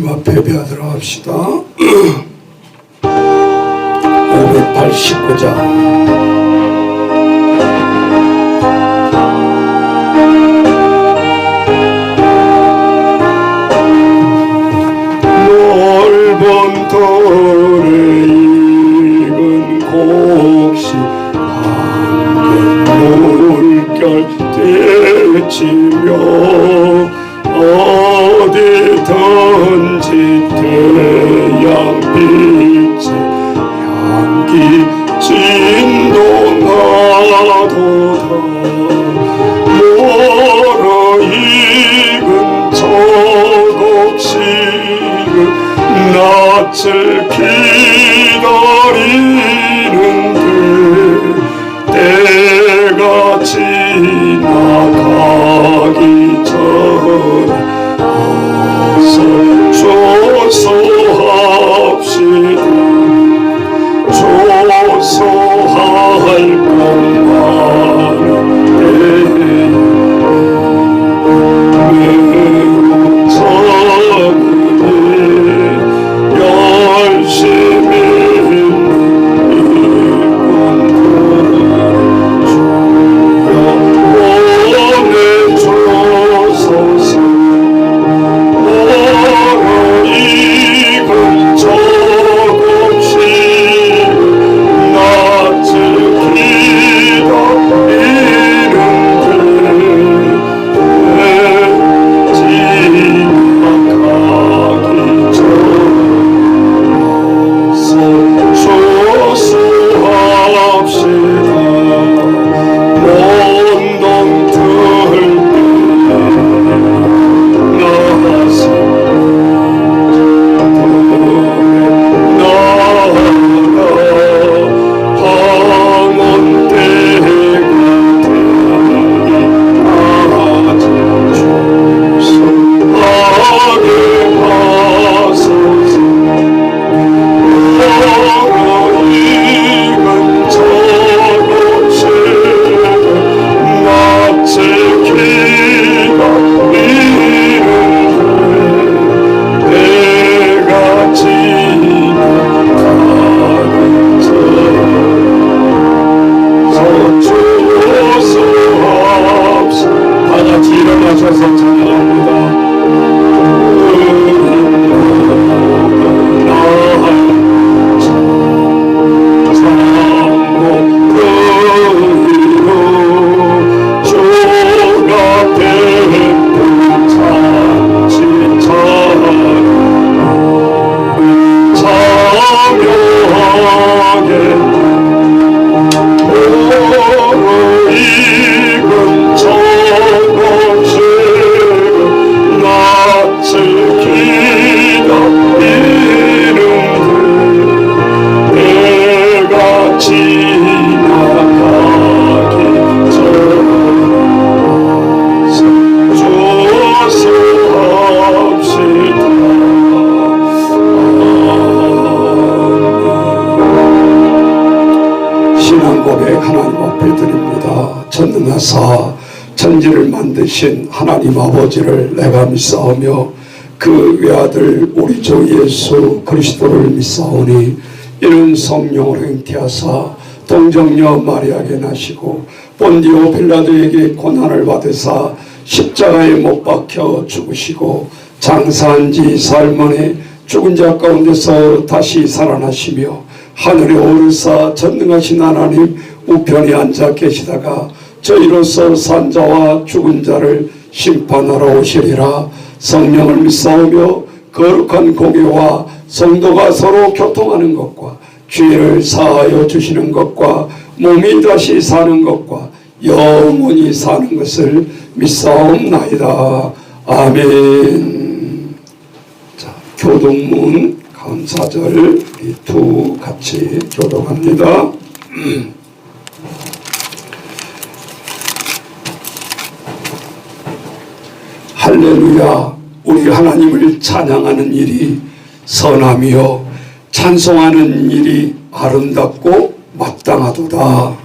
앞에 예배하도록 합시다. 589장 넓은 돌에 익은 곡식 방금 물결 떼치며 어디든지 태양빛에 향기 진동하도다. 멀어 익은 저 곡식은 낯을 기다리는데 때가 지나가기 전에 어서 조소합시다. 조소할 것 많은데 매우 작으니 열심히 전능하사 천지를 만드신 하나님 아버지를 내가 믿사오며 그 외아들 우리 주 예수 그리스도를 믿사오니 이는 성령으로 잉태하사 동정녀 마리아에게 나시고 본디오 빌라도에게 고난을 받으사 십자가에 못 박혀 죽으시고 장사한 지 사흘 만에 죽은 자 가운데서 다시 살아나시며 하늘에 오르사 전능하신 하나님 우편에 앉아 계시다가 저희로서 산 자와 죽은 자를 심판하러 오시리라. 성령을 믿사오며 거룩한 공예와 성도가 서로 교통하는 것과 죄를 사하여 주시는 것과 몸이 다시 사는 것과 영원히 사는 것을 믿사옵나이다. 아멘. 자, 교동문 감사절 우리 두 같이 교독합니다. 할렐루야. 우리 하나님을 찬양하는 일이 선하며 찬송하는 일이 아름답고 마땅하도다.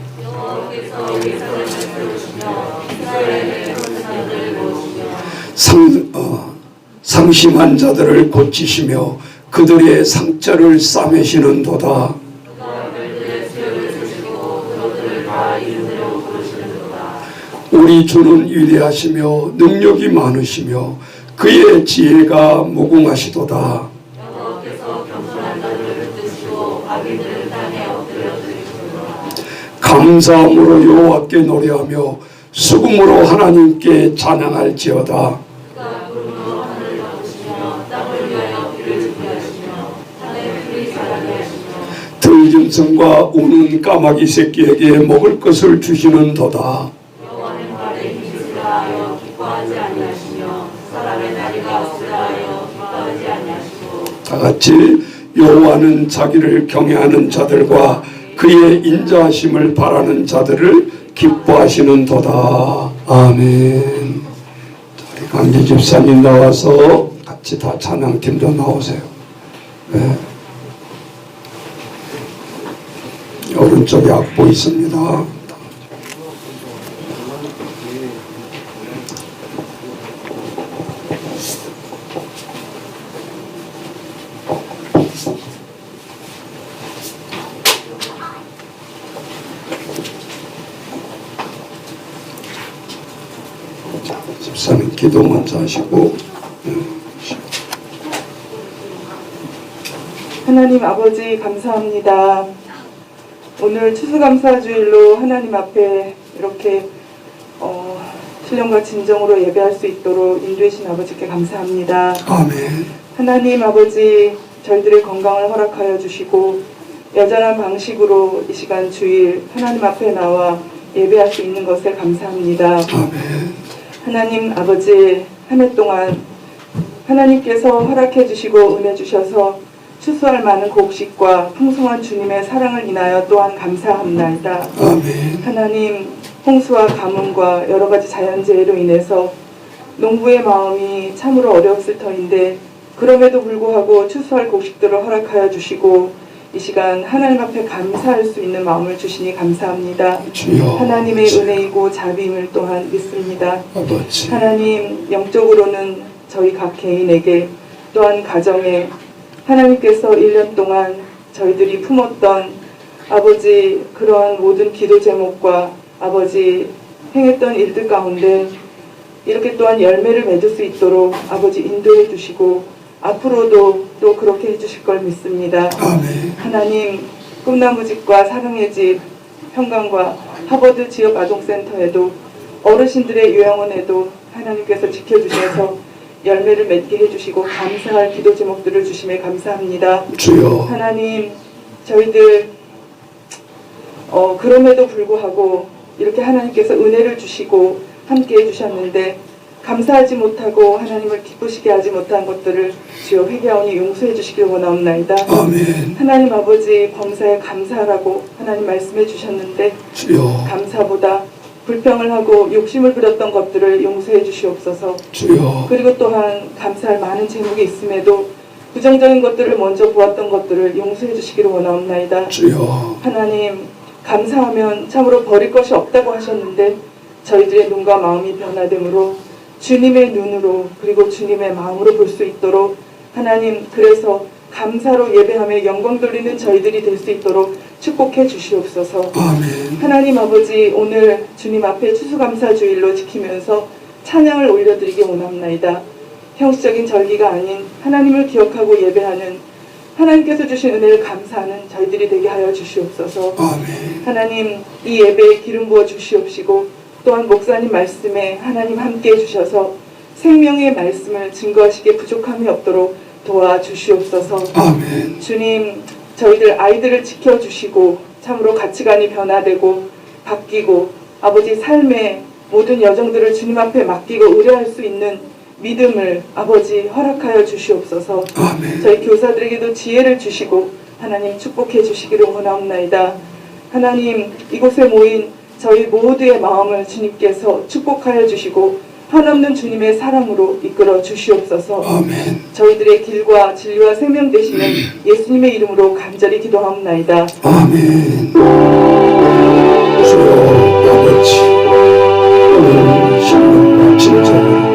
상심한 자들을 고치시며 그들의 상처를 싸매시는도다. 우리 주는 위대하시며 능력이 많으시며 그의 지혜가 무궁하시도다. 감사함으로 여호와께 노래하며 수금으로 하나님께 찬양할지어다. 들짐승과 우는 까마귀 새끼에게 먹을 것을 주시는도다. 다 같이 여호와는 자기를 경외하는 자들과 그의 인자하심을 바라는 자들을 기뻐하시는도다. 아멘. 우리 강기 집사님 나와서 같이 다 찬양팀도 나오세요. 네. 오른쪽에 악보 있습니다. 집사님 기도 먼저 하시고. 하나님 아버지 감사합니다. 오늘 추수감사주일로 하나님 앞에 이렇게 신령과 진정으로 예배할 수 있도록 인도해주신 아버지께 감사합니다. 아멘. 하나님 아버지 저희들의 건강을 허락하여 주시고 여전한 방식으로 이 시간 주일 하나님 앞에 나와 예배할 수 있는 것에 감사합니다. 아멘. 하나님 아버지 한 해 동안 하나님께서 허락해 주시고 은혜 주셔서 추수할 많은 곡식과 풍성한 주님의 사랑을 인하여 또한 감사합나이다. 아멘. 하나님 홍수와 가뭄과 여러 가지 자연재해로 인해서 농부의 마음이 참으로 어려웠을 터인데 그럼에도 불구하고 추수할 곡식들을 허락하여 주시고 이 시간 하나님 앞에 감사할 수 있는 마음을 주시니 감사합니다. 주여, 하나님의 아버지. 은혜이고 자비임을 또한 믿습니다. 아버지. 하나님 영적으로는 저희 각 개인에게 또한 가정에 하나님께서 1년 동안 저희들이 품었던 아버지 그러한 모든 기도 제목과 아버지 행했던 일들 가운데 이렇게 또한 열매를 맺을 수 있도록 아버지 인도해 주시고 앞으로도 또 그렇게 해주실 걸 믿습니다. 아멘. 하나님 꿈나무집과 사랑의 집 평강과 하버드 지역 아동센터에도 어르신들의 요양원에도 하나님께서 지켜주셔서 열매를 맺게 해주시고 감사할 기도 제목들을 주심에 감사합니다. 주여. 하나님 저희들 그럼에도 불구하고 이렇게 하나님께서 은혜를 주시고 함께 해주셨는데 감사하지 못하고 하나님을 기쁘시게 하지 못한 것들을 주여 회개하오니 용서해 주시길 원하옵나이다. 아멘. 하나님 아버지 범사에 감사하라고 하나님 말씀해 주셨는데 주여. 감사보다 불평을 하고 욕심을 부렸던 것들을 용서해 주시옵소서. 주여. 그리고 또한 감사할 많은 제목이 있음에도 부정적인 것들을 먼저 보았던 것들을 용서해 주시기를 원하옵나이다. 주여. 하나님 감사하면 참으로 버릴 것이 없다고 하셨는데 저희들의 눈과 마음이 변화되므로 주님의 눈으로 그리고 주님의 마음으로 볼 수 있도록 하나님 그래서 감사로 예배하며 영광 돌리는 저희들이 될 수 있도록 축복해 주시옵소서. 아멘. 하나님 아버지 오늘 주님 앞에 추수감사주일로 지키면서 찬양을 올려드리기 원합나이다. 형식적인 절기가 아닌 하나님을 기억하고 예배하는 하나님께서 주신 은혜를 감사하는 저희들이 되게 하여 주시옵소서. 아멘. 하나님 이 예배에 기름 부어 주시옵시고 또한 목사님 말씀에 하나님 함께 해주셔서 생명의 말씀을 증거하시기에 부족함이 없도록 도와주시옵소서. 아멘. 주님 저희들 아이들을 지켜주시고 참으로 가치관이 변화되고 바뀌고 아버지 삶의 모든 여정들을 주님 앞에 맡기고 의뢰할 수 있는 믿음을 아버지 허락하여 주시옵소서. 아멘. 저희 교사들에게도 지혜를 주시고 하나님 축복해 주시기를 원하옵나이다. 하나님 이곳에 모인 저희 모두의 마음을 주님께서 축복하여 주시고 한없는 주님의 사랑으로 이끌어 주시옵소서. 아멘. 저희들의 길과 진리와 생명 되시는 예수님의 이름으로 간절히 기도하옵나이다. 아멘. 주여 아버지 오늘 신령과 진정으로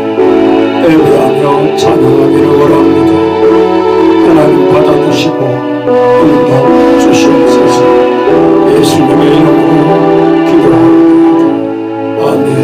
예배하며 찬양하기를 원합니다. 하나님 받아주시고 응답 주시옵소서. 예수님의 이름으로 기도합니다. 아멘.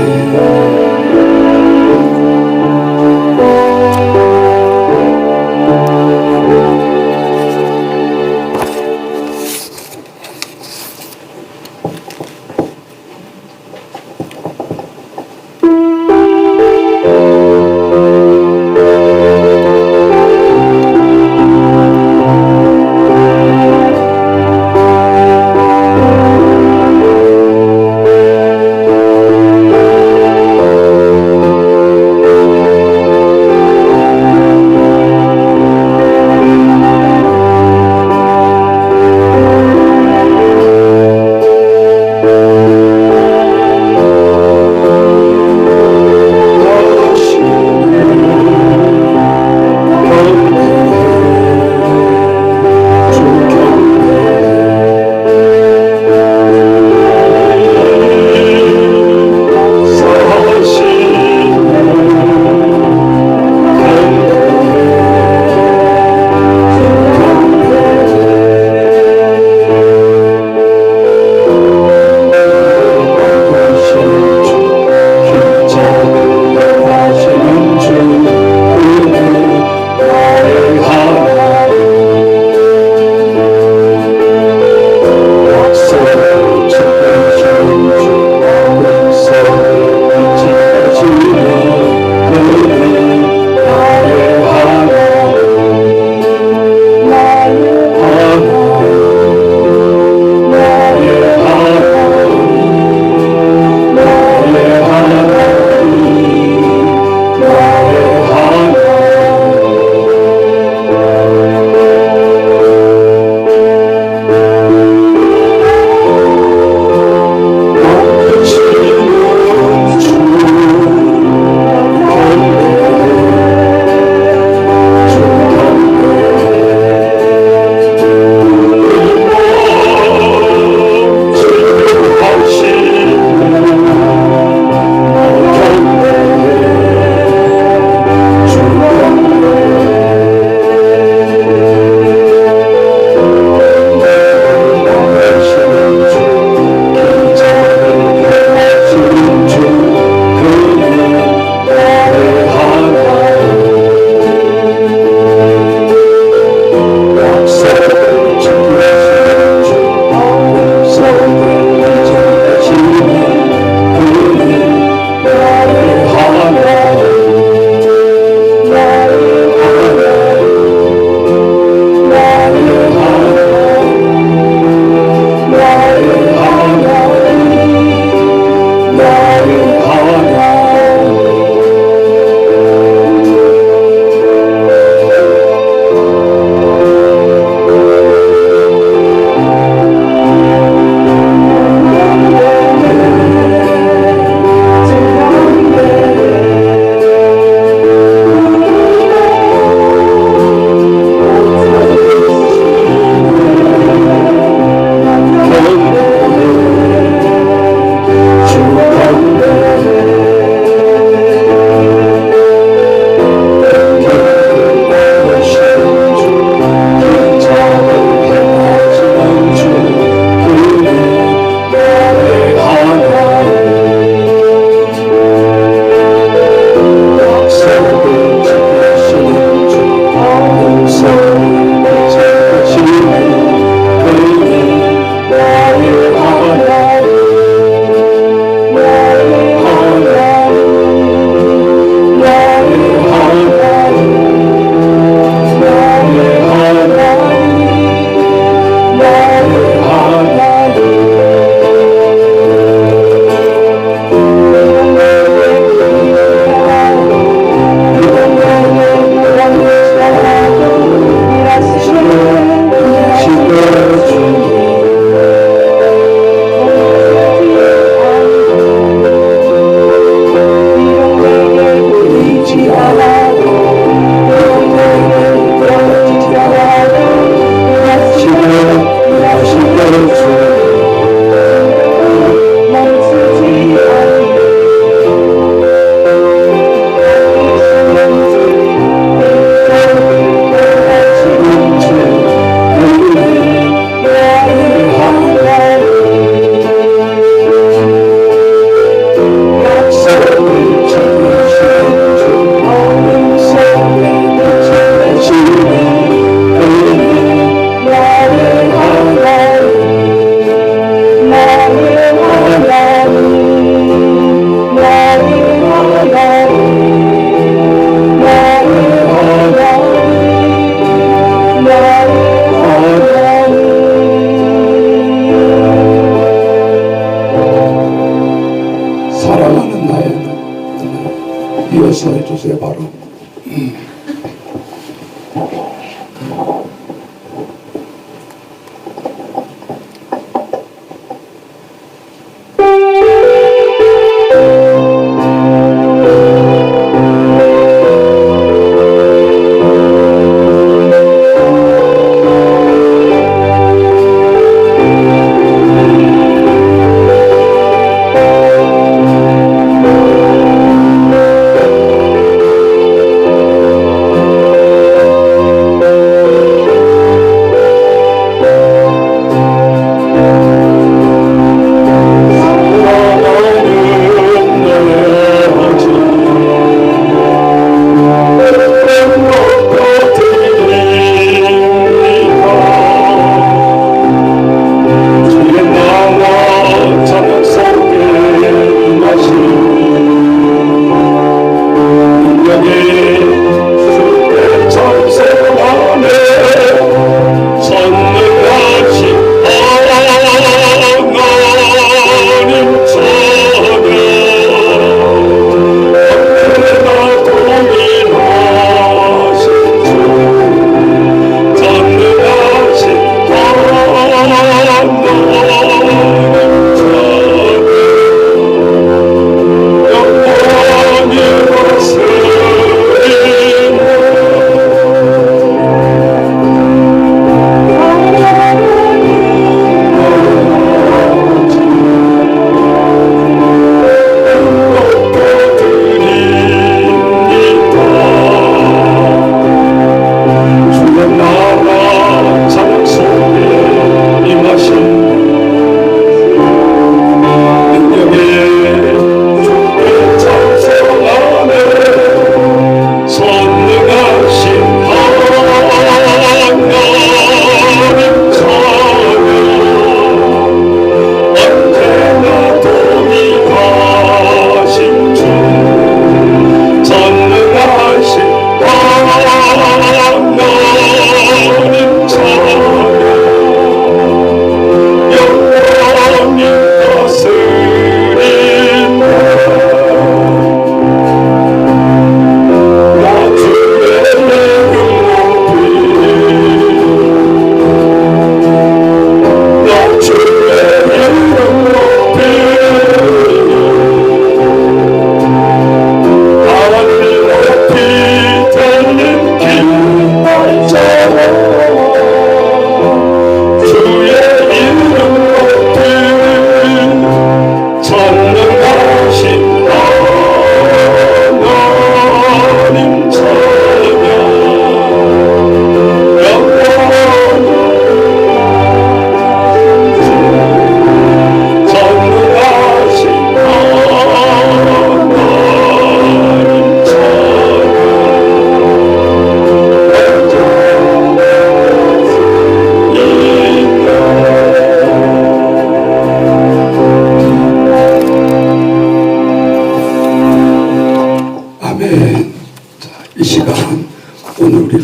이어서 해주세요. 바로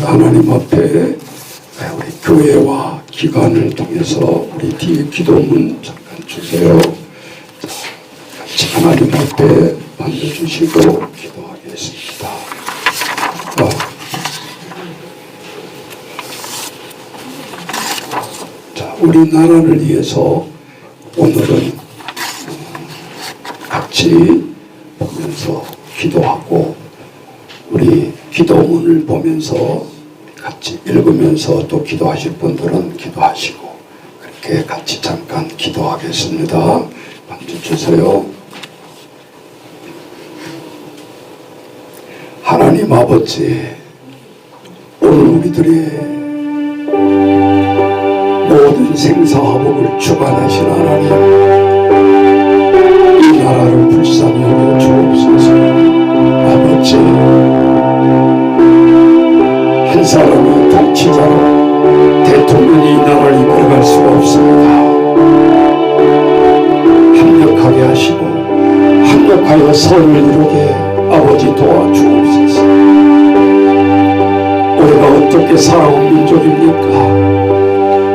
하나님 앞에 우리 교회와 기관을 통해서 우리 뒤에 기도문 잠깐 주세요. 같이 하나님 앞에 만져주시고 기도하겠습니다. 자, 우리나라를 위해서 오늘은 같이 보면서 기도하고 우리 기도문을 보면서 같이 읽으면서 또 기도하실 분들은 기도하시고 그렇게 같이 잠깐 기도하겠습니다. 만져주세요. 하나님 아버지, 오늘 우리들의 모든 생사화복을 주관하신 하나님, 이 나라를 불쌍히 여겨 주옵소서. 아버지, 한 사람이 통치자로 대통령이 이 나라를 이끌어갈 수가 없습니다. 합력하게 하시고 합력하여 선을 이루게 아버지 도와주옵소서. 우리가 어떻게 살아온 민족입니까?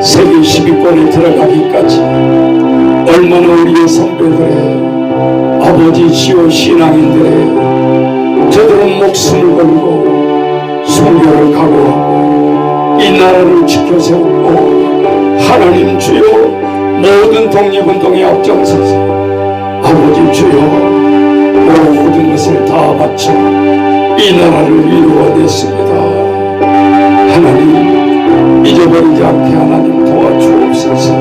세계 10위권에 들어가기까지 얼마나 우리의 선배들의 아버지 지오 신앙인들의 저들은 목숨을 걸고 순교를 각오하고 이 나라를 지켜세웠고, 하나님 주여 모든 독립운동에 앞장서서 아버지 주여 모든 것을 다 바쳐 이 나라를 이루어냈습니다. 하나님 잊어버리지 않게 하나님 도와주옵소서.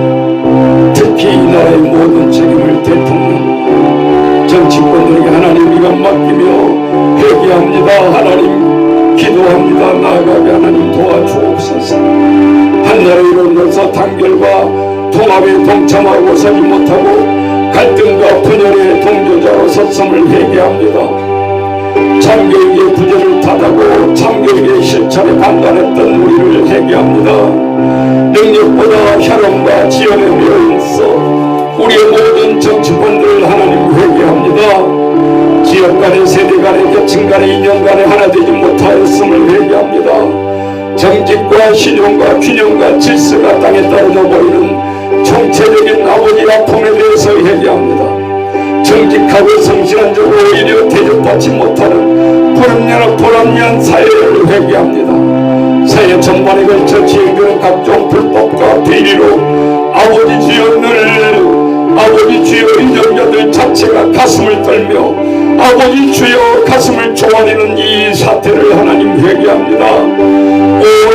특히 이 나라의 모든 책임을 대통령 정치권들에게 하나님 이것 맡기며 회개합니다. 하나님 기도합니다. 나아가게 하나님 도와주옵소서. 한나라를 이루면서 단결과 통합에 동참하고 서지 못하고 갈등과 분열의 동조자로 섰음을 회개합니다. 참교육의 부재를 탓하고 참교육의 실천에 반발했던 우리를 회개합니다. 능력보다 혈연과 지연에 매여있어 우리의 모든 정치권들을 하나님 회개합니다. 지역 간의 세대 간의 계층 간의 인연 간에 하나 되지 못하였음을 회개합니다. 정직과 신용과 균형과 질서가 땅에 떨어져 버리는 총체적인 아버지 아픔에 대해서 회개합니다. 정직하고 성실한 적으로 오히려 대접받지 못하는 불합리한 사회를 회개합니다. 사회 전반에 걸쳐 진행되는 각종 불법과 비리로 아버지 주여 늘 아버지 주여 인정자들 자체가 가슴을 떨며 아버지 주여 가슴을 조아리는 이 사태를 하나님 회개합니다.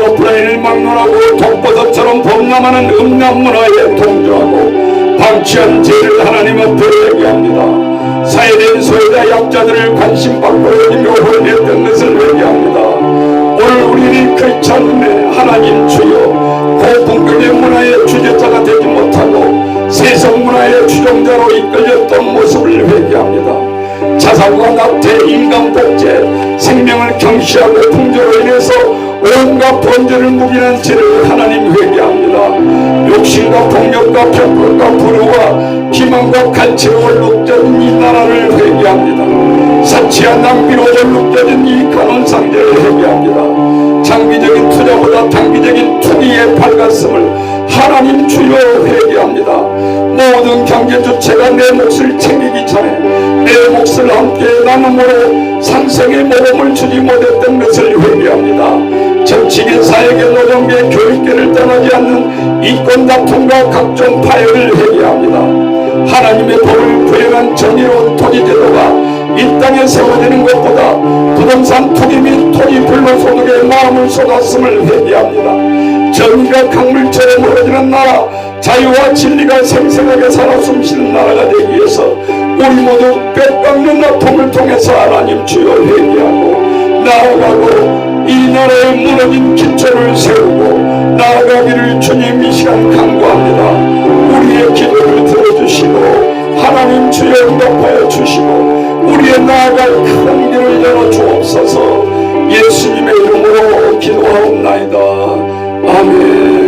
오프라인을 막론하고 독버섯처럼 범람하는 음란문화에 동조하고 방치한 죄를 하나님 앞에 회개합니다. 사회된 소외자 약자들을 관심받고 여기며 혼냈던 것을 회개합니다. 오늘 우리는 크리스찬의 하나님 주여 고분별의 문화의 주제자가 되지 못하고 세속 문화의 주종자로 이끌렸던 모습을 회개합니다. 자살과 낙태, 인간복제, 생명을 경시하고 풍조로 인해서 온갖 번제를 묵인한 죄를 하나님 회개합니다. 욕심과 폭력과 편법과 불효와 기만과 간치로 얼룩져진 이 나라를 회개합니다. 사치와 낭비로 얼룩져진 이 간원상제를 회개합니다. 장기적인 투자보다 단기적인 투기에 밝았음을 하나님 주여 회개합니다. 모든 경제 주체가 내 몫을 챙기기 전에 내 몫을 함께 나눔으로 상생의 모범을 주지 못했던 것을 회개합니다. 정치계, 사회계, 노동계, 교육계를 떠나지 않는 인권 다툼과 각종 파열을 회개합니다. 하나님의 법을 부행한 정의로운 토지제도가 이 땅에 세워지는 것보다 부동산 투기 및 토지 불로소득에 마음을 쏟았음을 회개합니다. 정의가 강물처럼 흐르지는 나라, 자유와 진리가 생생하게 살아 숨쉬는 나라가 되기 위해서 우리 모두 뼈 깎는 아픔을 통해서 하나님 주여 회개하고 나아가고 이 나라의 무너진 기초를 세우고 나아가기를 주님 이 시간 간구합니다. 우리의 기도를 들어주시고 하나님 주여 응답하여 주시고 우리의 나아갈 큰 길을 열어 주옵소서. 예수님의 이름으로 기도하옵나이다. 아멘.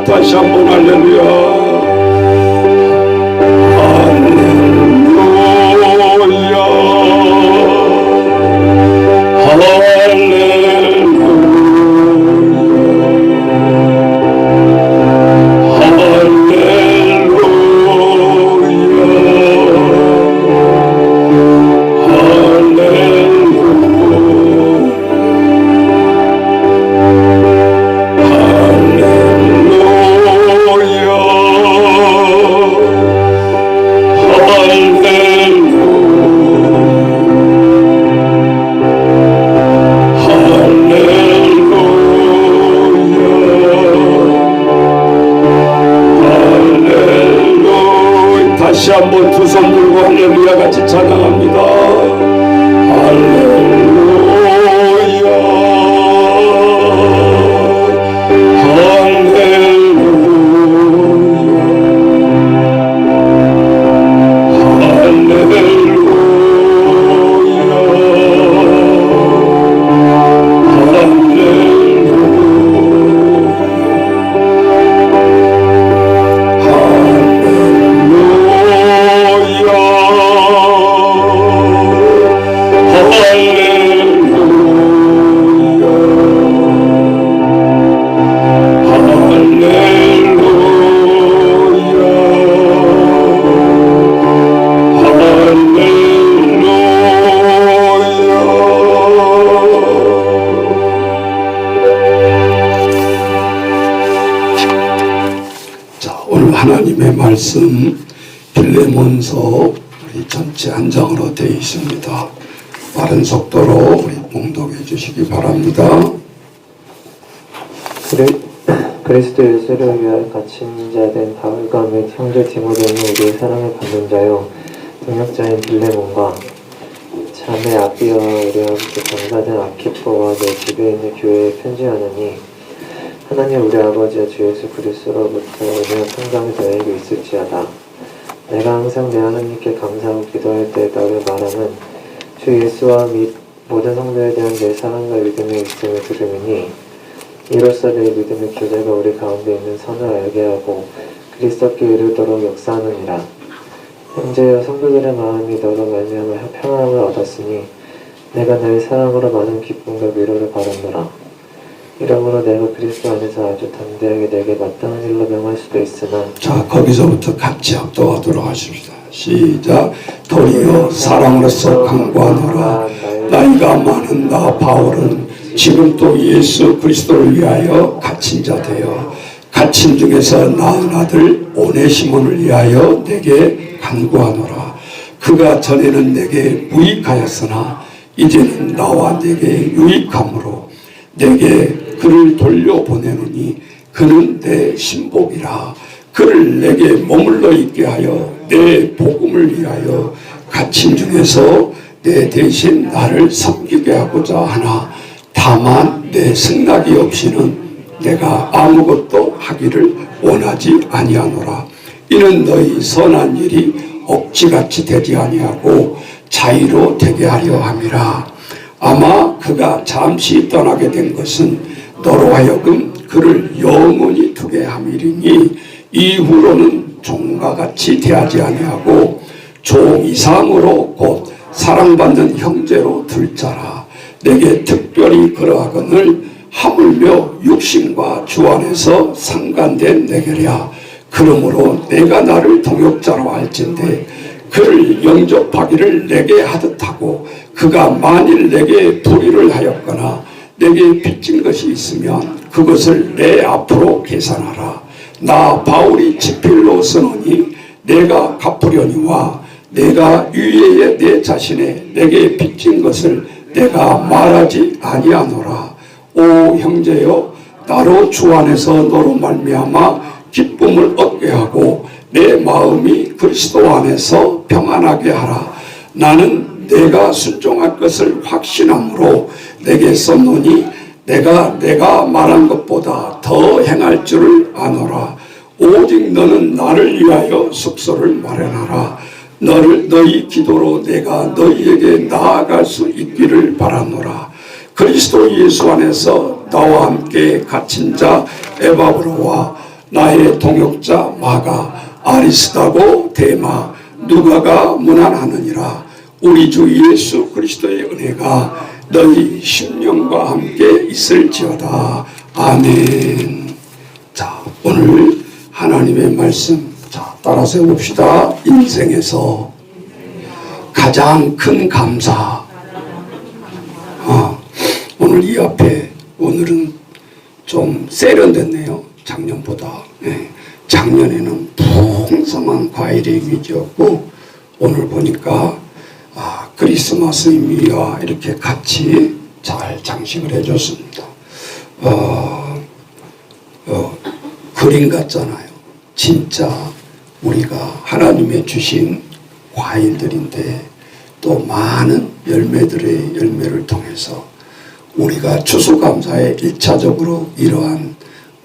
다시 한번 할렐루야. 할렐루야. 다시 한번 두 손 들고 할렐루야 같이 찬양합니다. 할렐루야. 할렐루야. 하나님의 말씀 빌레몬서 우리 전체 한 장으로 되어 있습니다. 빠른 속도로 우리 봉독해 주시기 바랍니다. 그리스도 예수를 위하여 갇힌 자된 바울과 및 형제 디모데는 우리의 사랑을 받는 자요 동역자인 빌레몬과 자매 아비아와 우리 아버지 강사된 아키포와 내 집에 있는 교회에 편지하느니 하나님 우리 아버지와 주 예수 그리스도로부터 은혜와 평강이 너에게 있을지어다. 내가 항상 내 하나님께 감사하고 기도할 때 너를 말하는 주 예수와 및 모든 성도에 대한 내 사랑과 믿음의 있음을 들으니 이로써 내 믿음의 교제가 우리 가운데 있는 선을 알게 하고 그리스도께 이르도록 역사하느니라. 형제여 성도들의 마음이 너로 말미암아 평안함을 얻었으니 내가 너의 사랑으로 많은 기쁨과 위로를 받았노라. 이러므로 내가 그리스도 안에서 아주 담대하게 내게 마땅한 일로 명할 수도 있으나 자, 거기서부터 같이 합독하도록 하십시다. 시작. 도리어 사랑으로서 강구하노라. 나이가 많은 나 바울은 지금 또 예수 그리스도를 위하여 갇힌 자 되어 갇힌 중에서 낳은 아들 오네시몬을 위하여 내게 간구하노라. 그가 전에는 내게 무익하였으나 이제는 나와 내게 유익함으로 내게 그를 돌려보내노니 그는 내 신복이라. 그를 내게 머물러 있게 하여 내 복음을 위하여 갇힌 중에서 내 대신 나를 섬기게 하고자 하나 다만 내 승낙이 없이는 내가 아무것도 하기를 원하지 아니하노라. 이는 너희 선한 일이 억지같이 되지 아니하고 자의로 되게 하려 함이라. 아마 그가 잠시 떠나게 된 것은 너로 하여금 그를 영원히 두게 함이리니 이후로는 종과 같이 대하지 아니하고 종 이상으로 곧 사랑받는 형제로 둘 자라. 내게 특별히 그러하거늘 하물며 육신과 주 안에서 상관된 내게랴. 그러므로 내가 나를 동역자로 할진대 그를 영접하기를 내게 하듯 하고 그가 만일 내게 불의를 하였거나 내게 빚진 것이 있으면 그것을 내 앞으로 계산하라. 나 바울이 지필로 쓰노니 내가 갚으려니와 내가 유예에 내 자신의 내게 빚진 것을 내가 말하지 아니하노라. 오 형제여 나로 주 안에서 너로 말미암아 기쁨을 얻게 하고 내 마음이 그리스도 안에서 평안하게 하라. 나는 내가 순종할 것을 확신함으로 내게 썼노니 내가 말한 것보다 더 행할 줄을 아노라. 오직 너는 나를 위하여 숙소를 마련하라. 너희 기도로 내가 너희에게 나아갈 수 있기를 바라노라. 그리스도 예수 안에서 나와 함께 갇힌 자 에바브로와 나의 동역자 마가 아리스다고 데마 누가가 문안하느니라. 우리 주 예수 그리스도의 은혜가 너희 심령과 함께 있을지어다. 아멘. 자, 오늘 하나님의 말씀 따라서 해봅시다. 인생에서 가장 큰 감사. 오늘 이 앞에 오늘은 좀 세련됐네요. 작년보다. 네. 작년에는 풍성한 과일의 이미지였고 오늘 보니까 크리스마스 의미와 이렇게 같이 잘 장식을 해줬습니다. 그림 같잖아요. 진짜 우리가 하나님의 주신 과일들인데 또 많은 열매들의 열매를 통해서 우리가 추수감사에 1차적으로 이러한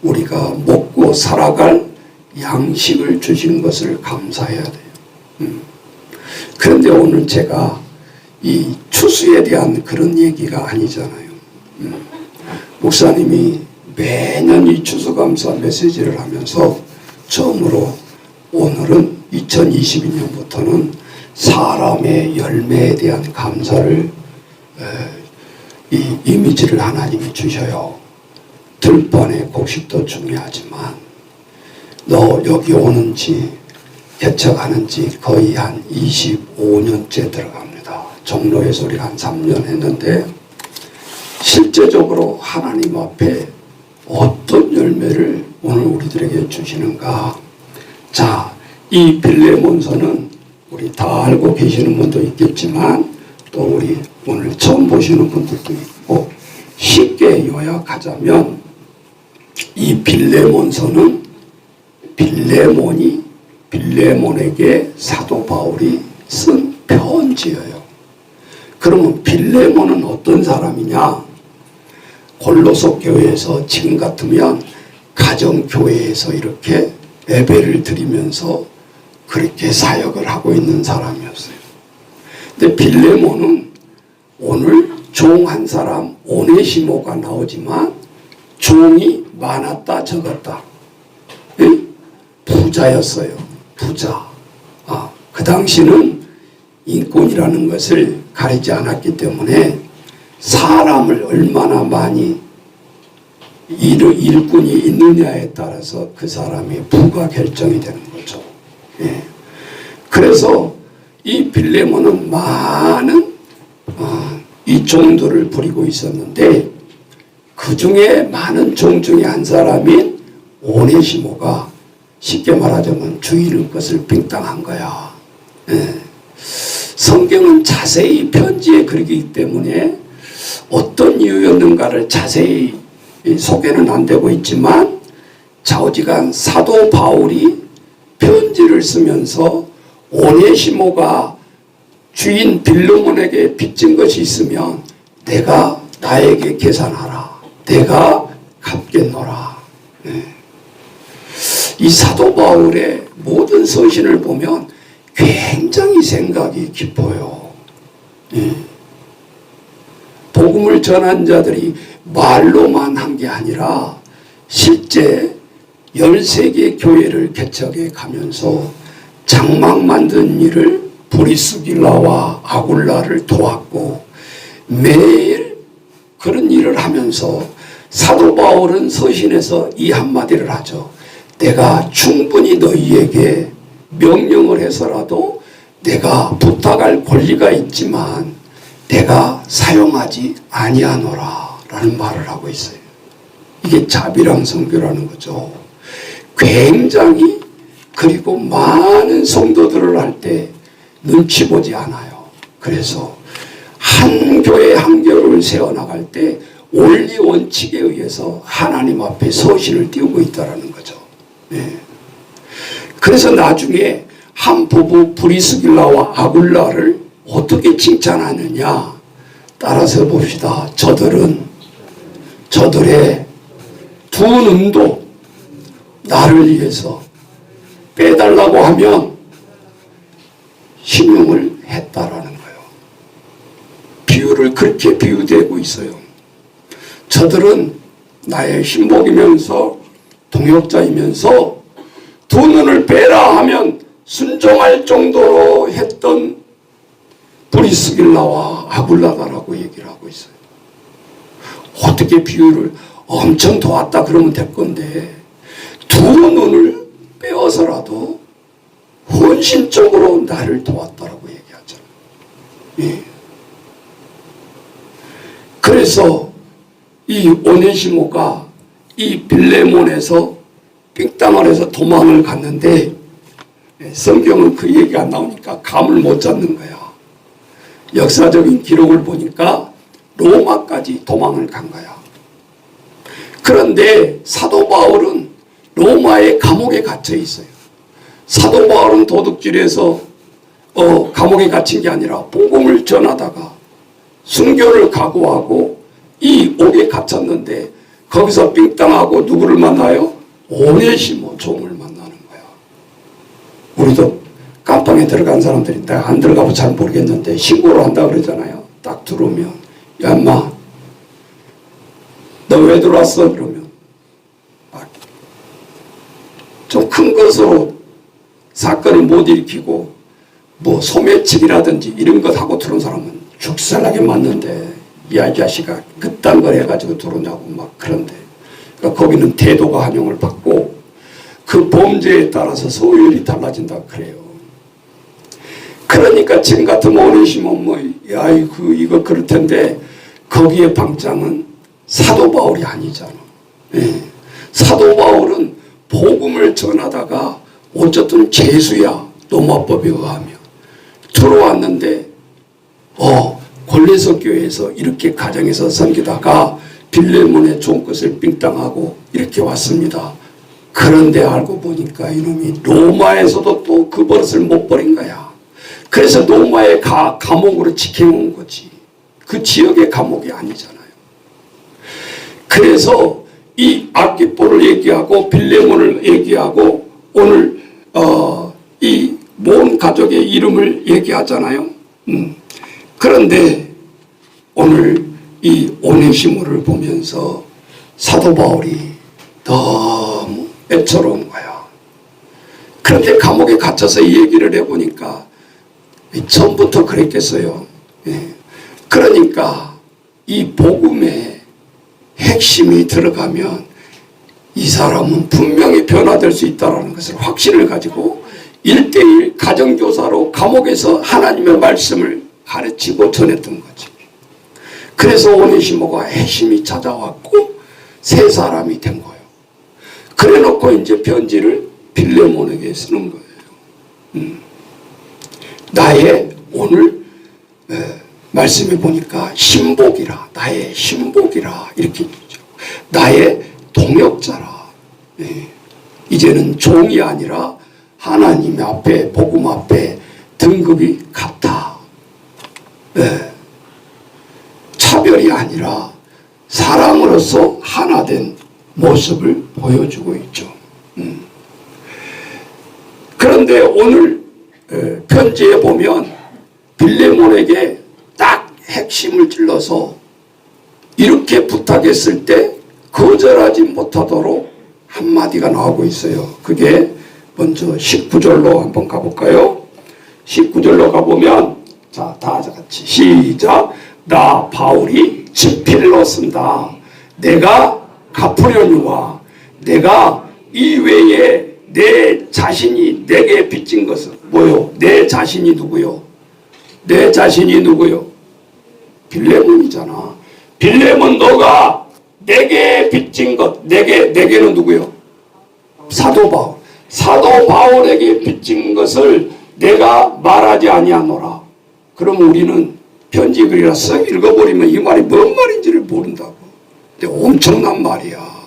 우리가 먹고 살아갈 양식을 주신 것을 감사해야 돼요. 그런데 오늘 제가 이 추수에 대한 그런 얘기가 아니잖아요. 목사님이 매년 이 추수감사 메시지를 하면서 처음으로 오늘은 2022년부터는 사람의 열매에 대한 감사를 이 이미지를 하나님이 주셔요. 들판의 곡식도 중요하지만 너 여기 오는지 개척하는지 거의 한 25년째 들어갑니다. 종로에서 우리가 한 3년 했는데 실제적으로 하나님 앞에 어떤 열매를 오늘 우리들에게 주시는가. 자, 이 빌레몬서는 우리 다 알고 계시는 분도 있겠지만 또 우리 오늘 처음 보시는 분들도 있고, 쉽게 요약하자면 이 빌레몬서는 빌레몬이 빌레몬에게 사도 바울이 쓴 편지예요. 그러면 빌레몬은 어떤 사람이냐? 골로새 교회에서 지금 같으면 가정교회에서 이렇게 예배를 드리면서 그렇게 사역을 하고 있는 사람이었어요. 근데 빌레몬은 오늘 종 한 사람 오네시모가 나오지만 종이 많았다 적었다. 부자였어요. 부자. 그 당시는 인권이라는 것을 가리지 않았기 때문에 사람을 얼마나 많이 일꾼이 있느냐에 따라서 그 사람의 부가 결정이 되는 거죠. 예. 그래서 이 빌레몬은 많은 이 종들을 부리고 있었는데, 그 중에 많은 종 중에 한 사람인 오네시모가 쉽게 말하자면 주인의 것을 빙땅한 거야. 예. 성경은 자세히 편지에 그리기 때문에 어떤 이유였는가를 자세히 소개는 안 되고 있지만, 좌우지간 사도 바울이 편지를 쓰면서 오네시모가 주인 빌레몬에게 빚진 것이 있으면 내가 나에게 계산하라. 내가 갚겠노라. 네. 이 사도 바울의 모든 서신을 보면 굉장히 생각이 깊어요. 네. 복음을 전한 자들이 말로만 한 게 아니라 실제 13개 교회를 개척해 가면서 장막 만든 일을 브리스길라와 아굴라를 도왔고, 매일 그런 일을 하면서 사도 바울은 서신에서 이 한마디를 하죠. 내가 충분히 너희에게 명령을 해서라도 내가 부탁할 권리가 있지만 내가 사용하지 아니하노라 라는 말을 하고 있어요. 이게 자비랑 선교라는 거죠. 굉장히, 그리고 많은 성도들을 할 때 눈치 보지 않아요. 그래서 한 교회 한 교회를 세워나갈 때 원리 원칙에 의해서 하나님 앞에 서신을 띄우고 있다는 거죠. 네. 그래서 나중에 한 부부 브리스길라와 아굴라를 어떻게 칭찬하느냐, 따라서 봅시다. 저들의 두 눈도 나를 위해서 빼달라고 하면 신용을 했다라는 거예요. 비유를 그렇게 비유되고 있어요. 저들은 나의 신복이면서 동역자이면서 두 눈을 빼라 하면 순종할 정도로 했던 브리스길라와 아굴라다라고 얘기를 하고 있어요. 어떻게 비유를 엄청 도왔다 그러면 될 건데, 두 눈을 빼어서라도 헌신적으로 나를 도왔다라고 얘기하잖아요. 예. 그래서 이 오네시모가 이 빌레몬에서 빙땅을 해서 도망을 갔는데, 성경은 그 얘기가 나오니까 감을 못 잡는 거야. 역사적인 기록을 보니까 로마까지 도망을 간 거야. 그런데 사도 바울은 로마의 감옥에 갇혀 있어요. 사도 바울은 도둑질해서 감옥에 갇힌 게 아니라 복음을 전하다가 순교를 각오하고 이 옥에 갇혔는데, 거기서 빙땅하고 누구를 만나요? 오네시모 종을 만나는 거야. 우리도 깜빵에 들어간 사람들이, 내가 안 들어가면 잘 모르겠는데 신고를 한다 그러잖아요. 딱 들어오면, 야 인마 너 왜 들어왔어? 그러면 좀 큰 것으로 사건을 못 일으키고 뭐 소매치기라든지 이런 것 하고 들어온 사람은 죽살나게 맞는데, 야 이 자식아 그딴 걸 해가지고 들어오냐고 막 그런데, 그러니까 거기는 대도가 환영을 받고 그 범죄에 따라서 소율이 달라진다 그래요. 그러니까 지금 같으면 오네시모 이거 그럴 텐데, 거기에 방장은 사도 바울이 아니잖아. 예. 사도 바울은 복음을 전하다가 어쨌든 죄수야, 로마법에 의하면. 들어왔는데 골레석 교회에서 이렇게 가정에서 섬기다가 빌레몬의 종것을 빙땅하고 이렇게 왔습니다. 그런데 알고 보니까 이놈이 로마에서도 또 그 버릇을 못 버린 거야. 그래서 로마의 감옥으로 지켜온 거지. 그 지역의 감옥이 아니잖아요. 그래서 이 아기뽀를 얘기하고 빌레몬을 얘기하고 오늘 이 모은 가족의 이름을 얘기하잖아요. 그런데 오늘 이 오네시모를 보면서 사도 바울이 너무 애처로운 거야. 그런데 감옥에 갇혀서 이 얘기를 해보니까 처음부터 그랬겠어요. 그러니까 이 복음의 핵심이 들어가면 이 사람은 분명히 변화될 수 있다는 것을 확신을 가지고 1:1 가정교사로 감옥에서 하나님의 말씀을 가르치고 전했던 거지. 그래서 오네시모가 핵심이 찾아왔고 새 사람이 된 거예요. 그래 놓고 이제 편지를 빌레몬에게 쓰는 거예요. 나의 오늘 말씀해 보니까 신복이라, 나의 신복이라 이렇게 있죠. 나의 동역자라. 이제는 종이 아니라 하나님 앞에, 복음 앞에 등급이 같아. 차별이 아니라 사랑으로서 하나 된 모습을 보여주고 있죠. 그런데 오늘 편지에 보면 빌레몬에게 딱 핵심을 찔러서 이렇게 부탁했을 때 거절하지 못하도록 한마디가 나오고 있어요. 그게 먼저 19절로 한번 가볼까요? 19절로 가보면 자, 다 같이 시작. 나 바울이 지필로 쓴다. 내가 갚으려니와 내가 이외에 내 자신이 내게 빚진 것은 뭐요? 내 자신이 누구요? 내 자신이 누구요? 빌레몬이잖아. 빌레몬 너가 내게 빚진 것, 내게는 누구요? 사도 바울. 사도 바울에게 빚진 것을 내가 말하지 아니하노라. 그럼 우리는 편지 글이라 쓱 읽어버리면 이 말이 뭔 말인지를 모른다고. 근데 엄청난 말이야.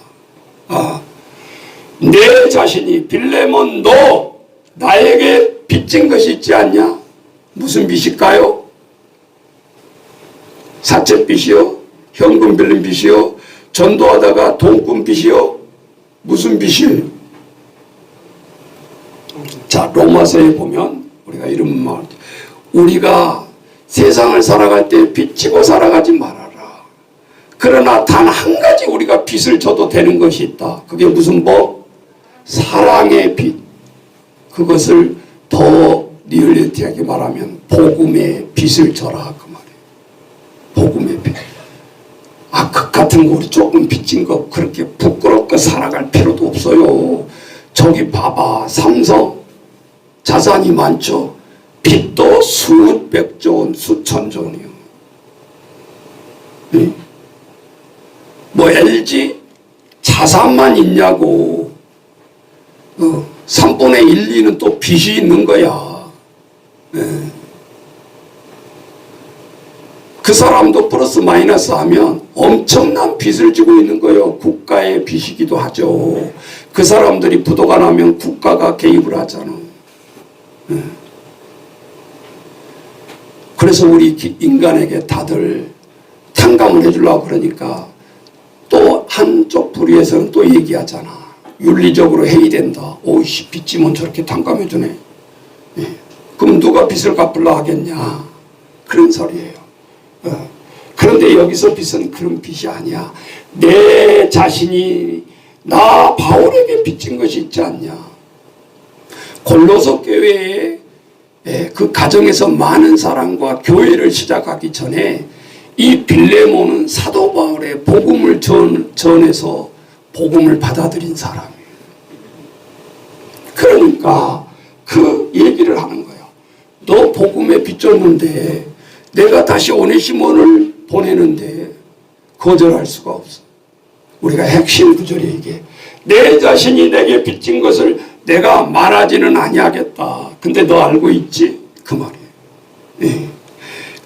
내 자신이 빌레몬 너 나에게 빚진 것이 있지 않냐? 무슨 빚일까요? 사채 빚이요? 현금 빌린 빚이요? 전도하다가 돈꾼 빚이요? 무슨 빚이에요? 자, 로마서에 보면 우리가 이런 말, 우리가 세상을 살아갈 때 빚지고 살아가지 말아라. 그러나 단 한 가지 우리가 빚을 져도 되는 것이 있다. 그게 무슨 법? 사랑의 빚. 그것을 더 리얼리티하게 말하면 복음의 빚을 져라 그 말이에요. 복음의 빚. 그 같은 거 우리 조금 빚진 거 그렇게 부끄럽게 살아갈 필요도 없어요. 저기 봐봐, 삼성 자산이 많죠. 빚도 수백조 원, 수천조 원이요. 뭐 LG 자산만 있냐고. 3분의 1, 2는 또 빚이 있는 거야. 그 사람도 플러스 마이너스 하면 엄청난 빚을 지고 있는 거예요. 국가의 빚이기도 하죠. 그 사람들이 부도가 나면 국가가 개입을 하잖아. 그래서 우리 인간에게 다들 탕감을 해주려고 그러니까 또 한쪽 부류에서는 또 얘기하잖아. 윤리적으로 해야 된다. 오이씨, 빚지면 저렇게 탕감해주네. 그럼 누가 빚을 갚으려 하겠냐. 그런 소리예요. 그런데 여기서 빚은 그런 빚이 아니야. 내 자신이 나 바울에게 빚진 것이 있지 않냐. 골로새 교회에 그 가정에서 많은 사람과 교회를 시작하기 전에 이 빌레몬은 사도 바울의 복음을 전해서 복음을 받아들인 사람이에요. 그러니까 그 얘기를 하는 거예요. 너 복음에 빚졌는데 내가 다시 오네시모를 보내는데 거절할 수가 없어. 우리가 핵심 구절이 이게 내 자신이 내게 빚진 것을 내가 말하지는 아니하겠다. 근데 너 알고 있지? 그 말이에요. 예.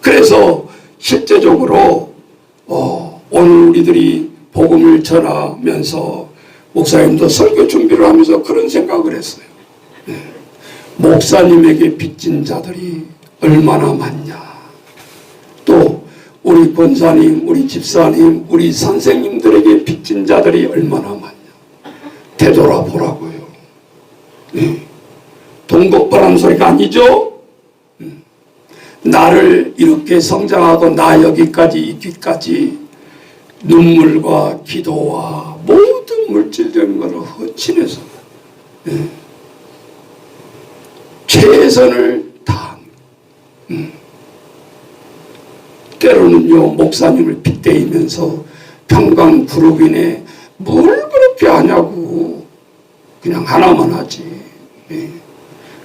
그래서 실제적으로 오늘 우리들이 복음을 전하면서 목사님도 설교 준비를 하면서 그런 생각을 했어요. 예. 목사님에게 빚진 자들이 얼마나 많냐. 또 우리 권사님, 우리 집사님, 우리 선생님들에게 빚진 자들이 얼마나 많냐. 되돌아보라고요. 네. 동복바람 소리가 아니죠? 나를 이렇게 성장하고 나 여기까지 있기까지 눈물과 기도와 모든 물질적인 것을 헌신해서 네. 최선을 다한 때로는요 목사님을 빗대이면서 평강부르빈에 뭘 그렇게 하냐고 그냥 하나만 하지. 예.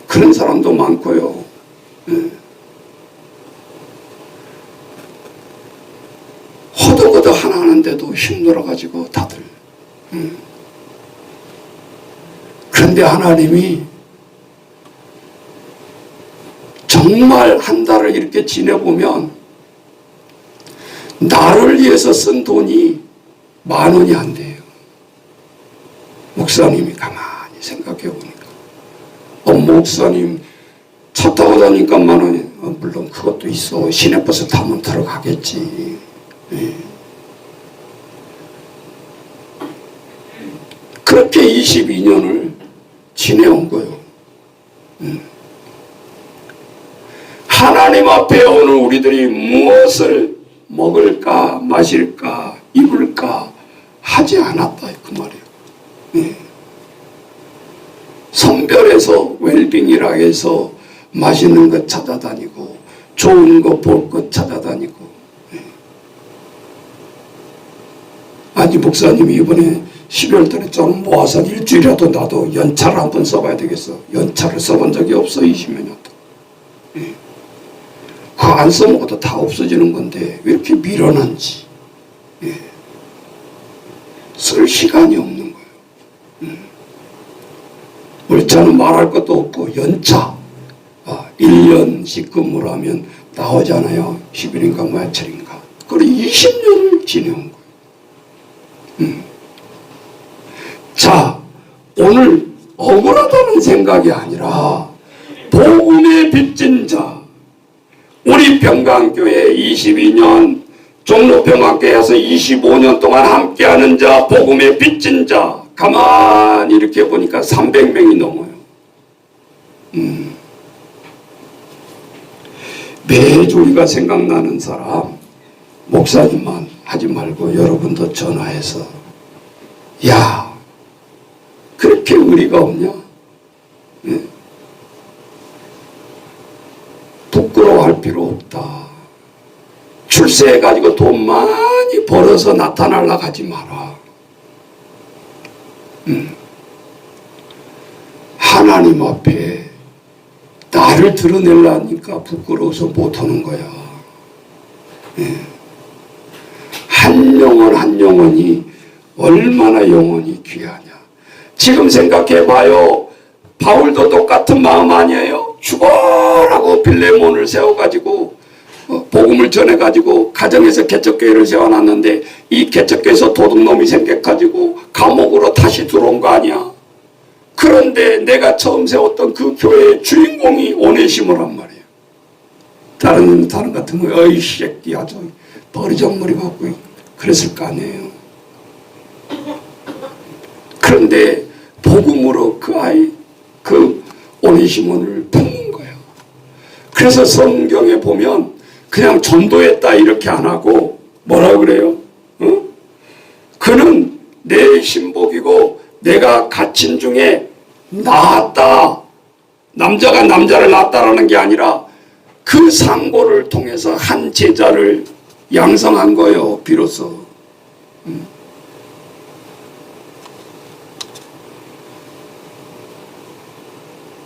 그런 사람도 많고요. 예. 허덕허덕 하나 하는데도 힘들어가지고 다들. 그런데 하나님이 정말 한 달을 이렇게 지내보면 나를 위해서 쓴 돈이 10,000원이 안 돼요. 목사님이 가만히 생각해 보니까 목사님 차 타고 다니니까 10,000원이 물론 그것도 있어. 시내버스 타면 들어가겠지. 예. 그렇게 22년을 지내온 거예요. 하나님 앞에 오늘 우리들이 무엇을 먹을까 마실까 입을까 하지 않았다 그 말이에요. 네. 선별해서 웰빙이라 해서 맛있는 것 찾아다니고 좋은 거 볼 것 찾아다니고. 네. 아니 목사님이 이번에 12월 달에 좀 모아서 일주일이라도 나도 연차를 한번 써봐야 되겠어. 연차를 써본 적이 없어 20몇 년 동안. 네. 그거 안 써먹어도 다 없어지는 건데 왜 이렇게 미련한지. 예. 쓸 시간이 없는 거예요. 우리 차는 말할 것도 없고 연차 1년씩 근무를 하면 나오잖아요. 10일인가 며칠인가. 그걸 20년을 지내온 거예요. 자, 오늘 억울하다는 생각이 아니라 복음에 빚진 자, 우리 평강교회 22년 종로평강교회에서 25년 동안 함께하는 자, 복음에 빚진 자 가만히 이렇게 보니까 300명이 넘어요. 매주 우리가 생각나는 사람 목사님만 하지 말고 여러분도 전화해서 야 그렇게 의리가 없냐? 네? 부끄러워할 필요 없다. 출세해가지고 돈 많이 벌어서 나타나려고 하지 마라. 하나님 앞에 나를 드러내려니까 부끄러워서 못하는 거야. 한 영혼 한 영혼이 얼마나 영혼이 귀하냐. 지금 생각해봐요. 바울도 똑같은 마음 아니에요? 죽어라고 빌레몬을 세워가지고 복음을 전해가지고 가정에서 개척교회를 세워놨는데 이 개척교회에서 도둑놈이 생겨가지고 감옥으로 다시 들어온 거 아니야? 그런데 내가 처음 세웠던 그 교회의 주인공이 오네시모란 말이에요. 다른 같으면 어이 새끼 아주 버리장머리 갖고 그랬을 거 아니에요. 그런데 복음으로 그 오네시모를 품는 거예요. 그래서 성경에 보면 그냥 전도했다 이렇게 안 하고 뭐라 그래요? 그는 내 신복이고 내가 갇힌 중에 낳았다. 남자가 남자를 낳았다라는 게 아니라 그 상고를 통해서 한 제자를 양성한 거예요. 비로소.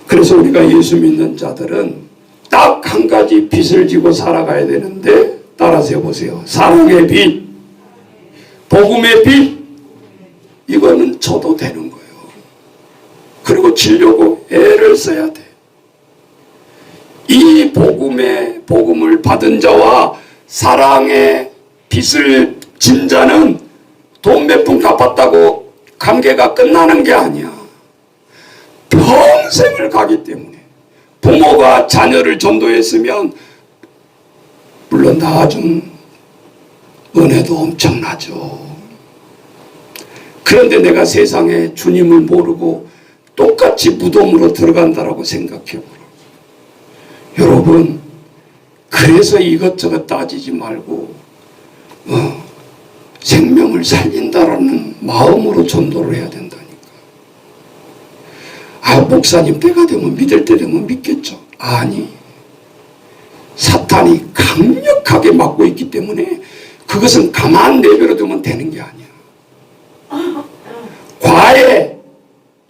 그래서 우리가 예수 믿는 자들은 딱 한 가지 빚을 지고 살아가야 되는데 따라서 해보세요. 사랑의 빚, 복음의 빚, 이거는 져도 되는 거예요. 그리고 지려고 애를 써야 돼. 이 복음을 받은 자와 사랑의 빚을 진 자는 돈 몇 푼 갚았다고 관계가 끝나는 게 아니야. 평생을 가기 때문에. 부모가 자녀를 전도했으면 물론 나아준 은혜도 엄청나죠. 그런데 내가 세상에 주님을 모르고 똑같이 무덤으로 들어간다라고 생각해보라. 여러분, 그래서 이것저것 따지지 말고 생명을 살린다라는 마음으로 전도를 해야 된다니까. 아, 목사님 때가 되면 믿을 때 되면 믿겠죠. 아니, 사탄이 강력하게 막고 있기 때문에 그것은 가만 내버려두면 되는 게 아니야. 과외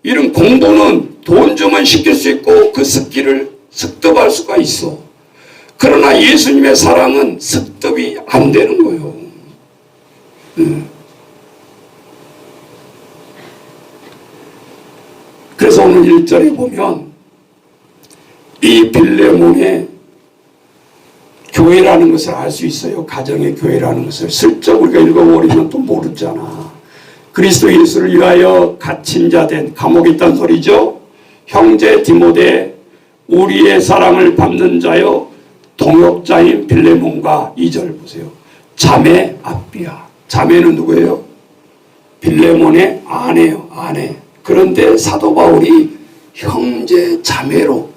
이런 공부는 돈 주면 시킬 수 있고 그 습기를 습득할 수가 있어. 그러나 예수님의 사랑은 습득이 안 되는 거예요. 그래서 오늘 1절에 보면 이 빌레몬의 교회라는 것을 알 수 있어요. 가정의 교회라는 것을. 슬쩍 우리가 읽어버리면 또 모르잖아. 그리스도 예수를 위하여 갇힌 자 된, 감옥에 있다는 소리죠. 형제 디모데, 우리의 사랑을 받는 자여, 동역자인 빌레몬과 2절 보세요. 자매 아비야. 자매는 누구예요? 빌레몬의 아내요. 아내. 그런데 사도 바울이 형제 자매로,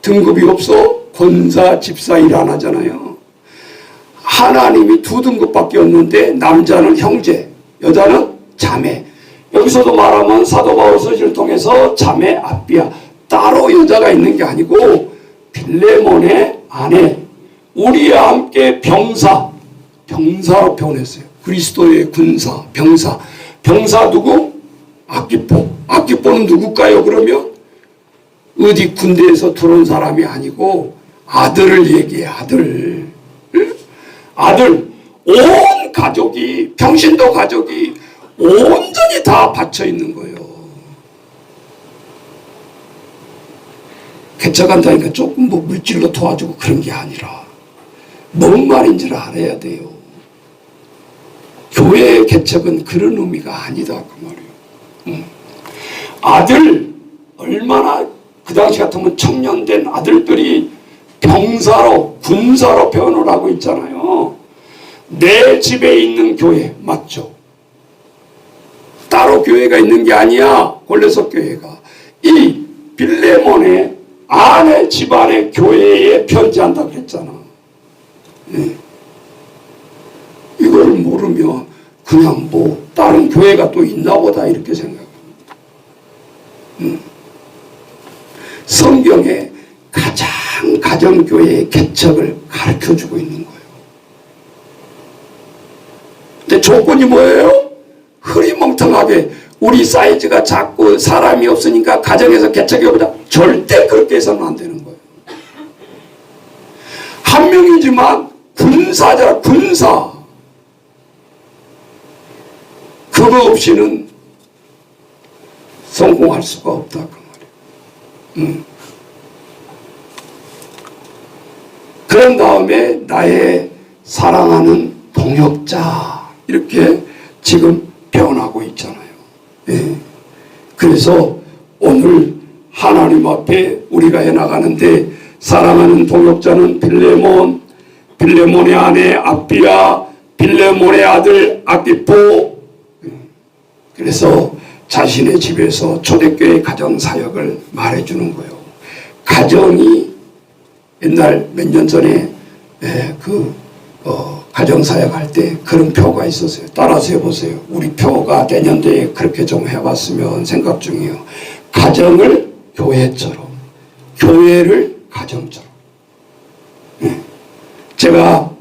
등급이 없어 권사 집사 일 안 하잖아요. 하나님이 2등급밖에 없는데 남자는 형제, 여자는 자매. 여기서도 말하면 사도 바울 서신을 통해서 자매 아비야, 따로 여자가 있는 게 아니고 빌레몬의 아내, 우리와 함께 병사로 표현했어요. 그리스도의 군사, 병사 누구? 아기뽀는 누굴까요? 그러면 어디 군대에서 들어온 사람이 아니고 아들을 얘기해. 아들. 온 가족이, 평신도 가족이 온전히 다 받쳐 있는 거예요. 개척한다니까 조금 뭐 물질로 도와주고 그런 게 아니라 뭔 말인지를 알아야 돼요. 교회의 개척은 그런 의미가 아니다 그 말이에요. 아들, 얼마나 그 당시 같으면 청년된 아들들이 병사로, 군사로 표현을 하고 있잖아요. 내 집에 있는 교회 맞죠? 따로 교회가 있는 게 아니야. 골로새 교회가 이 빌레몬의 아내 집안의 교회에 편지한다 그랬잖아. 네. 이걸 모르면 그냥 뭐 다른 교회가 또 있나 보다 이렇게 생각합니다. 성경에 가장 가정교회의 개척을 가르쳐주고 있는 거예요. 근데 조건이 뭐예요? 흐리멍텅하게 우리 사이즈가 작고 사람이 없으니까 가정에서 개척해보자. 절대 그렇게 해서는 안 되는 거예요. 한 명이지만 군사잖아, 군사. 그거 없이는 성공할 수가 없다 그 말이에요. 그런 다음에 나의 사랑하는 동역자 이렇게 지금 표현하고 있잖아요. 예. 그래서 오늘 하나님 앞에 우리가 해나가는데 사랑하는 동역자는 빌레몬의 아내 아비야, 빌레몬의 아들 아기포. 그래서 자신의 집에서 초대교회 가정사역을 말해주는 거예요. 가정이 옛날 몇 년 전에 가정사역 할 때 그런 표가 있었어요. 따라서 해보세요. 우리 표가 내년도에 그렇게 좀 해봤으면 생각 중이에요. 가정을 교회처럼, 교회를 가정처럼. 제가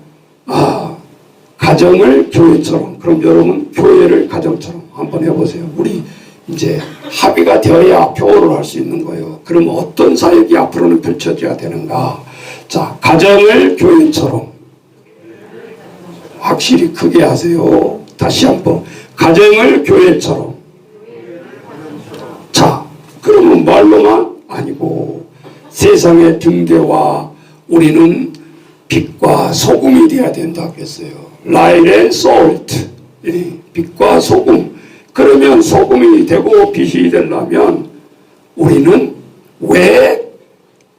가정을 교회처럼, 그럼 여러분 교회를 가정처럼 한번 해보세요. 우리 이제 합의가 되어야 표를 할 수 있는 거예요. 그럼 어떤 사역이 앞으로는 펼쳐져야 되는가? 자, 가정을 교회처럼. 확실히 크게 하세요. 다시 한번. 가정을 교회처럼. 자, 그러면 말로만 아니고 세상의 등대와 우리는 빛과 소금이 되어야 된다고 했어요. Light and salt. 빛과 소금. 그러면 소금이 되고 빛이 되려면 우리는 왜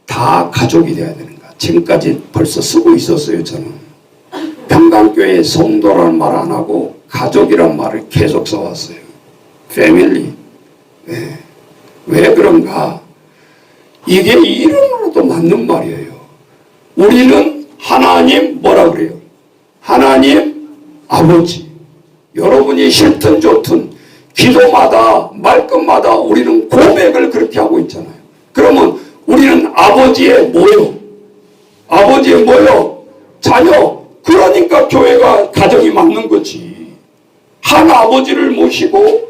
다 가족이 되어야 되는가? 지금까지 벌써 쓰고 있었어요. 저는 평강교회 성도라는 말 안 하고 가족이란 말을 계속 써왔어요. 패밀리. 왜 그런가? 이게 이름으로도 맞는 말이에요. 우리는 하나님 뭐라 그래요? 하나님 아버지. 여러분이 싫든 좋든 기도마다 말끝마다 우리는 고백을 그렇게 하고 있잖아요. 그러면 우리는 아버지의 뭐요? 아버지의 뭐요? 자녀. 그러니까 교회가 가정이 맞는 거지. 한 아버지를 모시고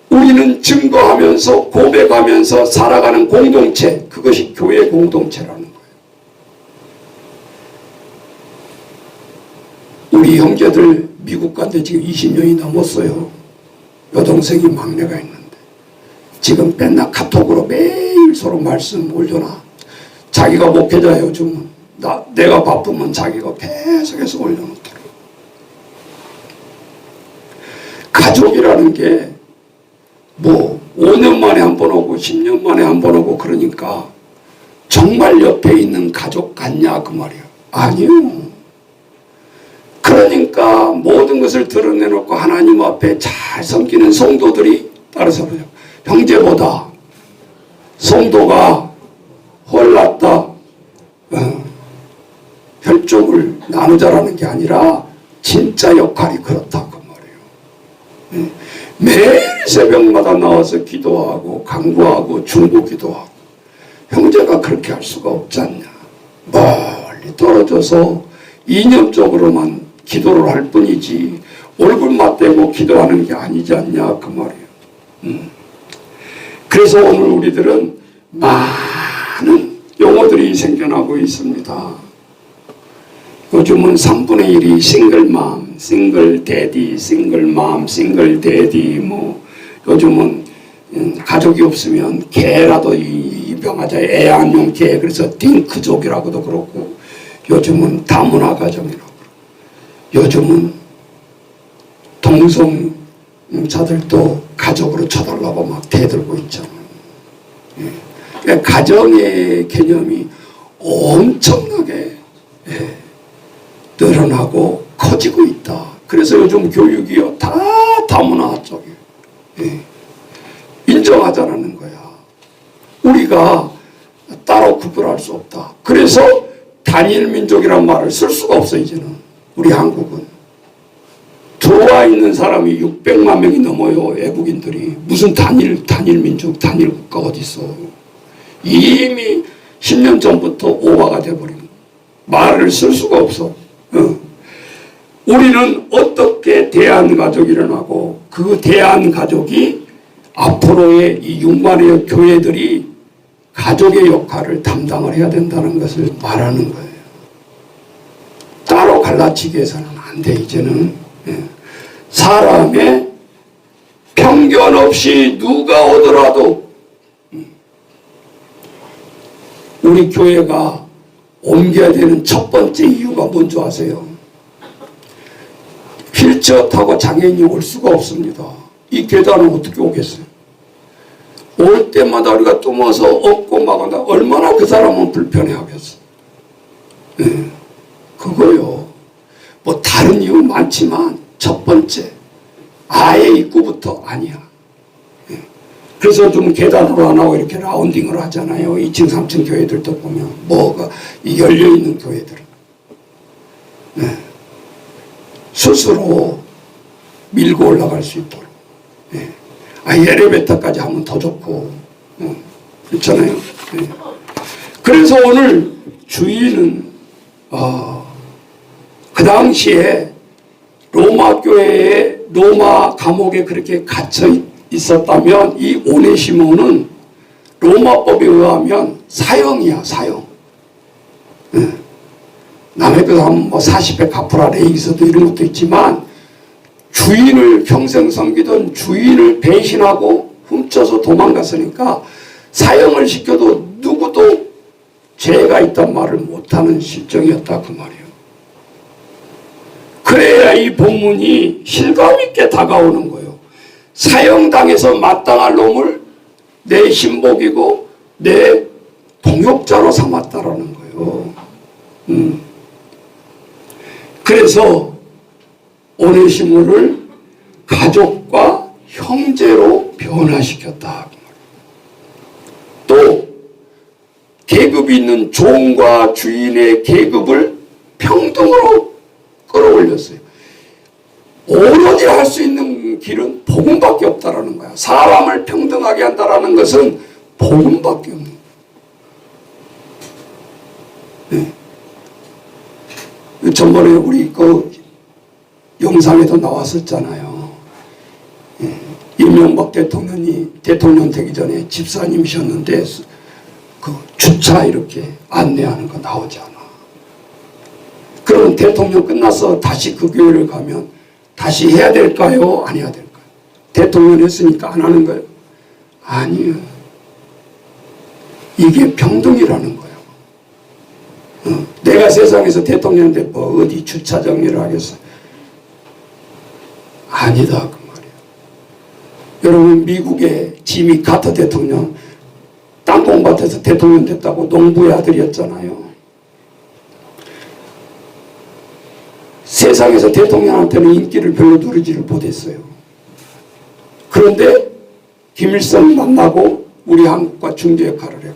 우리는 증거하면서 고백하면서 살아가는 공동체. 그것이 교회 공동체라는 거예요. 우리 형제들 미국 간데 지금 20년이 넘었어요. 여동생이 막내가 있는데 지금 맨날 카톡으로 매일 서로 말씀 올려놔. 자기가 목회자 요즘은 내가 바쁘면 자기가 계속해서 올려놓더라고. 가족이라는 게 뭐 5년 만에 한 번 오고 10년 만에 한 번 오고 그러니까 정말 옆에 있는 가족 같냐 그 말이야. 아니요. 그러니까 모든 것을 드러내놓고 하나님 앞에 잘 섬기는 성도들이 따라서 보죠. 형제보다 성도가 훨 낫다. 혈족을 나누자라는 게 아니라 진짜 역할이 그렇다 그 말이에요. 매일 새벽마다 나와서 기도하고 강구하고 중보기도하고 형제가 그렇게 할 수가 없지 않냐. 멀리 떨어져서 이념적으로만 기도를 할 뿐이지 얼굴 맞대고 기도하는 게 아니지 않냐 그 말이에요. 그래서 오늘 우리들은 많은 용어들이 생겨나고 있습니다. 요즘은 3분의 1이 싱글맘, 싱글데디, 싱글맘, 싱글데디 뭐 요즘은 가족이 없으면 개라도 입양하자. 애완용 개. 그래서 딩크족이라고도 그렇고 요즘은 다문화 가정이라고. 요즘은 동성자들도 가족으로 쳐달라고 막 대들고 있잖아요. 그러니까 가정의 개념이 엄청나게 늘어나고 커지고 있다. 그래서 요즘 교육이요 다 다문화 쪽이에요. 인정하자라는 거야. 우리가 따로 구별할 수 없다. 그래서 단일 민족이란 말을 쓸 수가 없어 이제는. 우리 한국은 들어와 있는 사람이 600만 명이 넘어요. 외국인들이. 무슨 단일 민족, 단일 국가 어디 있어. 이미 10년 전부터 오화가 돼버린 말을 쓸 수가 없어. 우리는 어떻게 대한가족이 일어나고 그 대한가족이 앞으로의 이 6만의 교회들이 가족의 역할을 담당을 해야 된다는 것을 말하는 거예요. 따로 갈라치기 해서는 안 돼. 이제는 사람의 편견 없이 누가 오더라도 우리 교회가 옮겨야 되는 첫 번째 이유가 뭔지 아세요? 휠체어 타고 장애인이 올 수가 없습니다. 이 계단은 어떻게 오겠어요? 올 때마다 우리가 뚫어서 업고 막은다. 얼마나 그 사람은 불편해하겠어. 그거요. 뭐 다른 이유 많지만 첫 번째 아예 입구부터 아니야. 그래서 좀 계단으로 안 하고 이렇게 라운딩을 하잖아요. 2층 3층 교회들도 보면 뭐가 열려있는 교회들은 스스로 밀고 올라갈 수 있도록 엘리베이터까지 하면 더 좋고 그렇잖아요. 그래서 오늘 주인은 그 당시에 로마 교회에 로마 감옥에 그렇게 갇혀 있었다면 이 오네시모는 로마법에 의하면 사형이야. 사형. 남의 그 하면 뭐 40배 갚으라 레이서도 이런 것도 있지만 주인을 평생 섬기던 주인을 배신하고 훔쳐서 도망갔으니까 사형을 시켜도 누구도 죄가 있단 말을 못하는 실정이었다 그 말이에요. 그래야 이 본문이 실감 있게 다가오는 거예요. 사형당해서 마땅할 놈을 내 신복이고 내 동역자로 삼았다라는 거예요. 그래서 오네시모를 가족과 형제로 변화시켰다. 또 계급이 있는 종과 주인의 계급을 평등으로 끌어올렸어요. 오로지 할 수 있는 길은 복음밖에 없다라는 거야. 사람을 평등하게 한다라는 것은 복음밖에 없는 거야. 네. 전번에 우리 그 영상에도 나왔었잖아요. 예. 이명박 대통령이 대통령 되기 전에 집사님이셨는데 그 주차 이렇게 안내하는 거 나오지 않아. 그러면 대통령 끝나서 다시 그 교회를 가면 다시 해야 될까요? 안 해야 될까요? 대통령 했으니까 안 하는 거예요? 아니요. 이게 평등이라는 거예요. 내가 세상에서 대통령인데 뭐 어디 주차 정리를 하겠어? 아니다 그 말이에요. 여러분 미국의 지미 카터 대통령 땅콩밭에서 대통령 됐다고 농부의 아들이었잖아요. 세상에서 대통령한테는 인기를 별로 누리지를 못했어요. 그런데 김일성 만나고 우리 한국과 중재 역할을 했고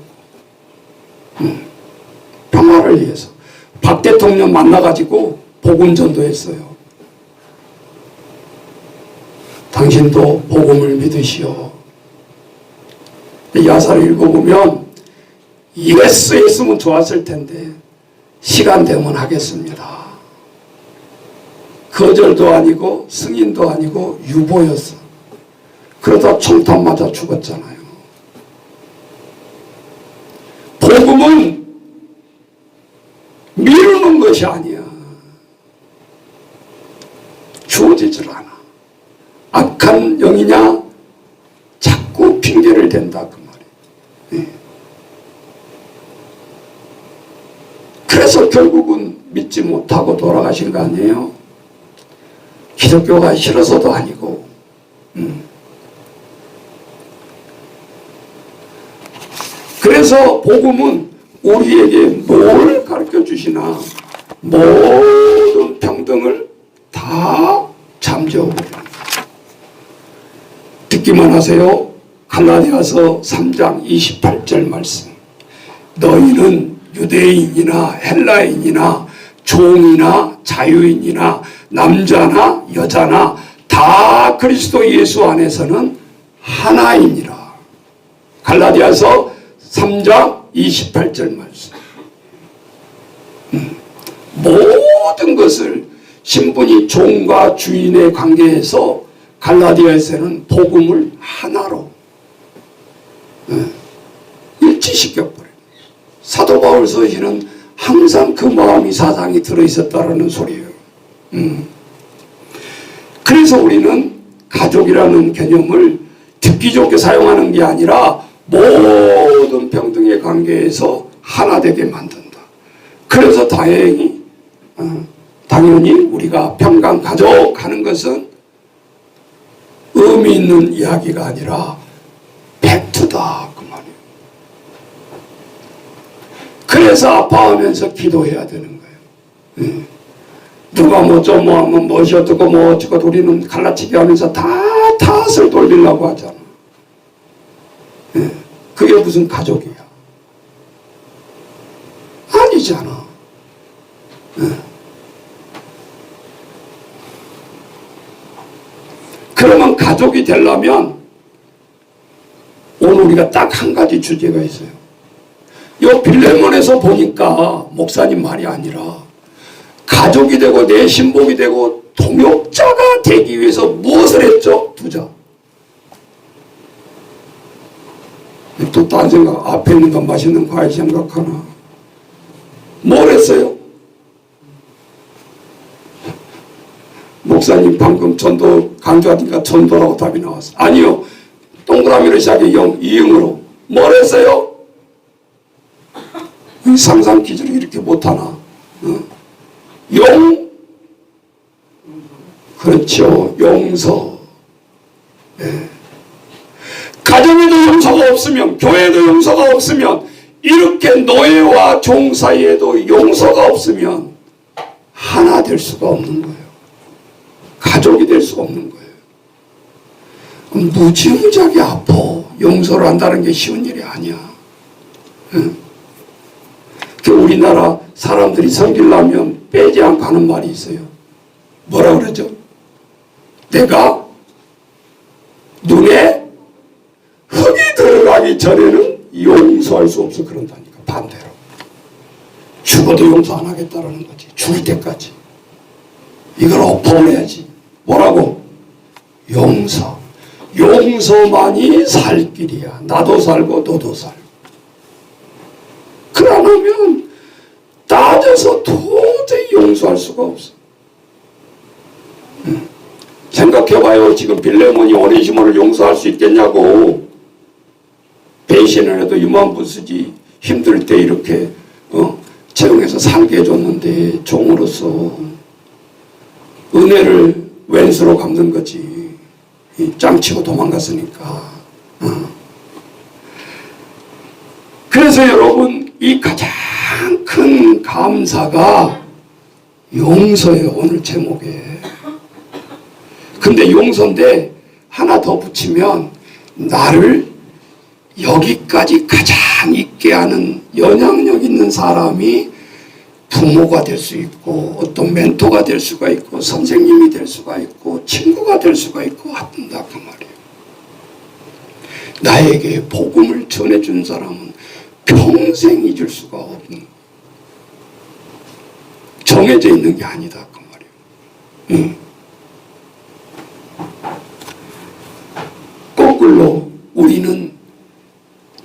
평화를 위해서 박 대통령 만나가지고 복음전도 했어요. 당신도 복음을 믿으시오. 야사를 읽어보면 예수 했으면 좋았을 텐데 시간 되면 하겠습니다. 거절도 아니고 승인도 아니고 유보였어. 그러다 총탄 맞아 죽었잖아요. 복음은 미루는 것이 아니야. 주어지질 않아. 악한 영이냐 자꾸 핑계를 댄다 그 말이에요. 네. 그래서 결국은 믿지 못하고 돌아가신 거 아니에요? 기독교가 싫어서도 아니고 그래서 복음은 우리에게 뭘 가르쳐 주시나 모든 평등을 다 잠재워버립니다. 듣기만 하세요. 갈라디아서 3장 28절 말씀. 너희는 유대인이나 헬라인이나 종이나 자유인이나 남자나 여자나 다 그리스도 예수 안에서는 하나이니라. 갈라디아서 3장 28절 말씀. 모든 것을 신분이 종과 주인의 관계에서 갈라디아에서는 복음을 하나로 일치시켜버려요. 사도 바울 서신은 항상 그 마음이 사상이 들어있었다라는 소리예요. 그래서 우리는 가족이라는 개념을 듣기 좋게 사용하는 게 아니라 모든 평등의 관계에서 하나 되게 만든다. 그래서 당연히 우리가 평강가족 하는 것은 의미 있는 이야기가 아니라 팩트다 그 말이에요. 그래서 아파하면서 기도해야 되는 거예요. 누가 뭐 좀 뭐 하면 무엇이 어떻고 뭐 어쩌고 우리는 갈라치기 하면서 다 탓을 돌리려고 하잖아. 그게 무슨 가족이야? 아니잖아. 그러면 가족이 되려면 오늘 우리가 딱 한 가지 주제가 있어요. 이 빌레몬에서 보니까 목사님 말이 아니라 가족이 되고 내 신복이 되고 동역자가 되기 위해서 무엇을 했죠? 두자. 또 딴 생각, 앞에 있는 거 맛있는 과일 생각하나. 뭘 했어요? 목사님 방금 전도 강조하니까 전도라고 답이 나왔어. 아니요. 또 동그라미로 시작해 이응으로 뭘 했어요? 상상 기술이 이렇게 못하나? 그렇죠. 용서. 네. 가정에도 용서가 없으면, 교회에도 용서가 없으면, 이렇게 노예와 종 사이에도 용서가 없으면 하나 될 수가 없는 거예요. 가족이 될 수가 없는 거예요. 무지무지하게 아파. 용서를 한다는 게 쉬운 일이 아니야. 응? 우리나라 사람들이 섬기려면 빼지 않고 하는 말이 있어요. 뭐라 그러죠? 내가 눈에 흙이 들어가기 전에는 용서할 수 없어 그런다니까. 반대로 죽어도 용서 안 하겠다라는 거지. 죽을 때까지 이걸 엎어내야지. 뭐라고? 용서. 용서만이 살 길이야. 나도 살고 너도 살고. 그러면 따져서 도저히 용서할 수가 없어. 생각해봐요. 지금 빌레몬이 오네시모를 용서할 수 있겠냐고. 배신을 해도 유만부 쓰지. 힘들 때 이렇게 채용해서 살게 해줬는데 종으로서 은혜를 왼수로 갚는 거지. 짱치고 도망갔으니까. 그래서 여러분, 이 가장 큰 감사가 용서예요. 오늘 제목에. 근데 용서인데 하나 더 붙이면 나를 여기까지 가장 있게 하는 영향력 있는 사람이 부모가 될 수 있고 어떤 멘토가 될 수가 있고 선생님이 될 수가 있고 친구가 될 수가 있고 한다 그 말이에요. 나에게 복음을 전해준 사람은 평생 잊을 수가 없는, 정해져 있는 게 아니다 그 말이에요. 거꾸로 우리는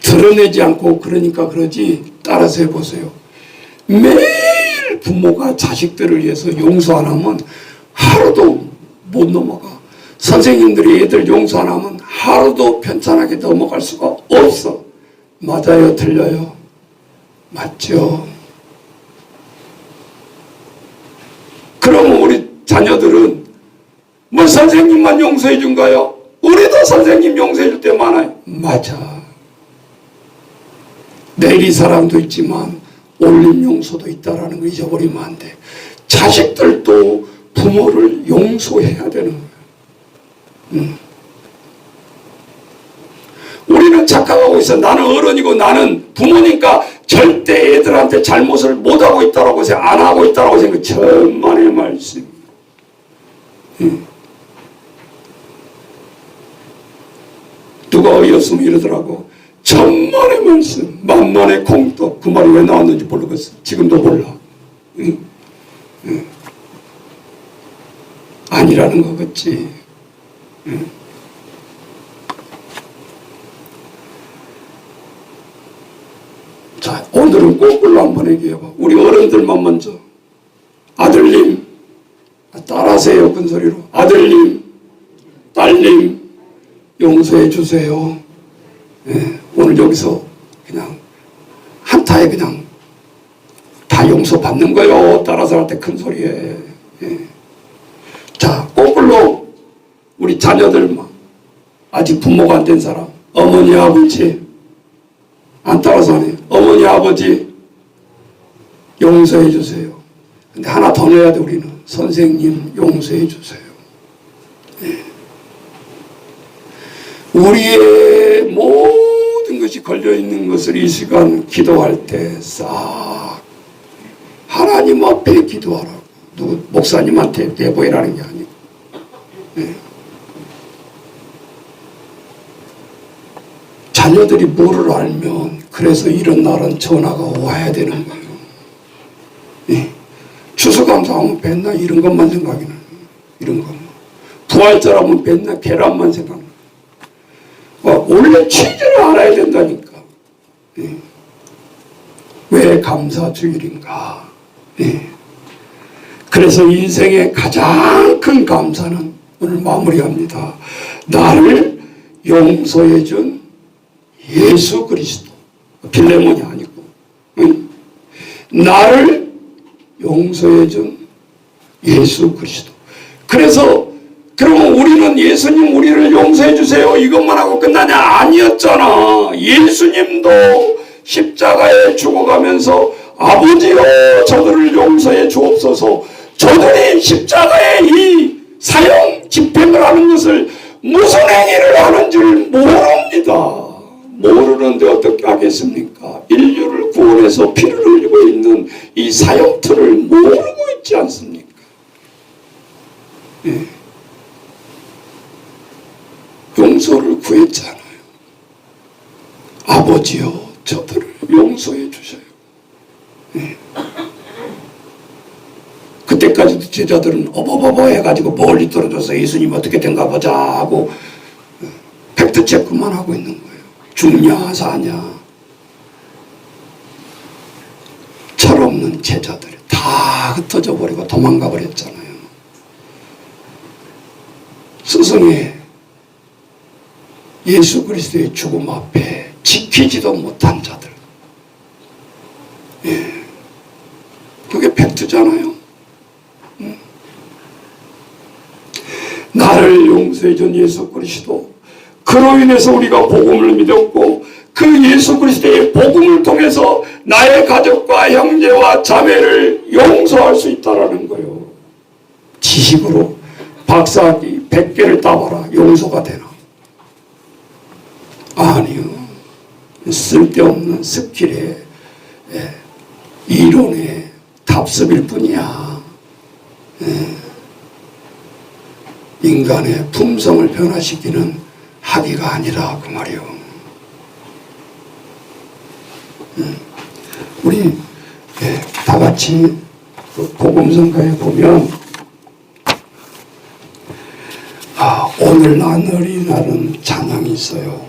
드러내지 않고 그러니까 그러지. 따라서 해보세요. 매일 부모가 자식들을 위해서 용서 안 하면 하루도 못 넘어가. 선생님들이 애들 용서 안 하면 하루도 편찮게 넘어갈 수가 없어. 맞아요? 틀려요? 맞죠? 그러면 우리 자녀들은 뭐 선생님만 용서해 준가요? 우리도 선생님 용서해 줄 때 많아요. 맞아. 내리 사랑도 있지만 올림 용서도 있다라는 걸 잊어버리면 안 돼. 자식들도 부모를 용서해야 되는 거예요. 우리는 착각하고 있어. 나는 어른이고 나는 부모니까 절대 애들한테 잘못을 못하고 있다고 생각, 안 하고 있다고 생각. 천만의 말씀. 누가 어이없으면 이러더라고. 천만의 말씀, 만만의 공덕. 그 말이 왜 나왔는지 모르겠어. 지금도 몰라. 아니라는 거겠지. 자, 오늘은 거꾸로 한번 얘기해봐. 우리 어른들만 먼저. 아들님, 따라하세요. 큰 소리로. 아들님, 딸님, 용서해 주세요. 예, 오늘 여기서 그냥 한타에 그냥 다 용서받는 거요. 따라서 할 때 큰 소리에. 예. 자, 거꾸로 우리 자녀들만, 아직 부모가 안 된 사람, 어머니 아버지 안 따라서 하네. 어머니 아버지 용서해 주세요. 근데 하나 더 넣어야 돼. 우리는 선생님 용서해 주세요. 예. 우리의 모든 것이 걸려있는 것을 이 시간 기도할 때 싹 하나님 앞에 기도하라고. 누구 목사님한테 내보이라는 게 아니고. 네. 자녀들이 뭐를 알면 그래서 이런 날은 전화가 와야 되는 거예요. 네. 추수감사하면 맨날 이런 것만 생각이 나요. 이런 것만. 부활절하면 맨날 계란만 생각나요. 원래 취지를 알아야 된다니까. 예. 왜 감사주일인가. 예. 그래서 인생의 가장 큰 감사는 오늘 마무리합니다. 나를 용서해준 예수 그리스도. 빌레몬이 아니고. 응? 나를 용서해준 예수 그리스도. 그래서 그러면 우리는 예수님 우리를 용서해 주세요 이것만 하고 끝나냐? 아니었잖아. 예수님도 십자가에 죽어가면서 아버지여 저들을 용서해 주옵소서. 저들이 십자가에 이 사형 집행을 하는 것을 무슨 행위를 하는 줄 모릅니다. 모르는데 어떻게 하겠습니까? 인류를 구원해서 피를 흘리고 있는 이 사형틀을 모르고 있지 않습니까? 예. 용서를 구했잖아요. 아버지여 저들을 용서해 주셔요. 예. 그때까지도 제자들은 어버버버 해가지고 멀리 떨어져서 예수님 어떻게 된가 보자 하고 팩트 체크만 하고 있는 거예요. 죽냐 사냐. 철없는 제자들이 다 흩어져 버리고 도망가 버렸잖아요. 스승의 예수 그리스도의 죽음 앞에 지키지도 못한 자들. 예. 그게 팩트잖아요. 나를 용서해준 예수 그리스도. 그로 인해서 우리가 복음을 믿었고 그 예수 그리스도의 복음을 통해서 나의 가족과 형제와 자매를 용서할 수 있다는 거예요. 지식으로 박사학위 100개를 따봐라. 용서가 되나? 아니요. 쓸데없는 스킬에 이론의 답습일 뿐이야. 인간의 품성을 변화시키는 학위가 아니라 그 말이요. 우리 다 같이 그 복음성가에 보면 오늘 나늘이 나는 찬양이 있어요.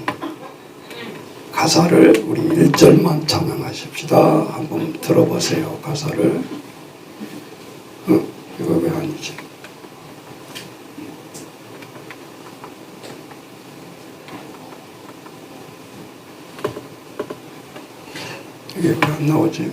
가사를 우리 1절만 찬양하십시다. 한번 들어보세요. 가사를. 이거 왜 아니지? 이게 왜 안 나오지?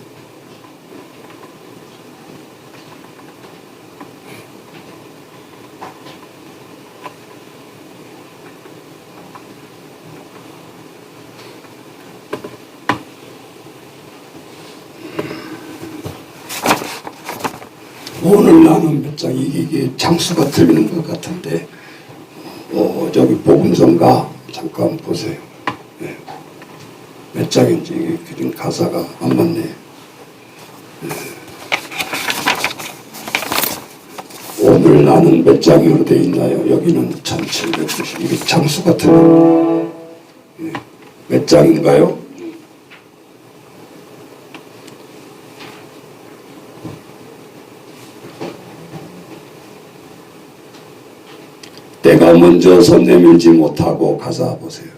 오늘 나는 몇 장 이게 장수가 틀리는 것 같은데 저기 복음성가 잠깐 보세요. 네. 몇 장인지 그림 가사가 안 맞네. 네. 오늘 나는 몇 장으로 되어 있나요? 여기는 1790. 이게 장수가 틀리네. 네. 몇 장인가요? 내가 먼저 손 내밀지 못하고 가사 보세요.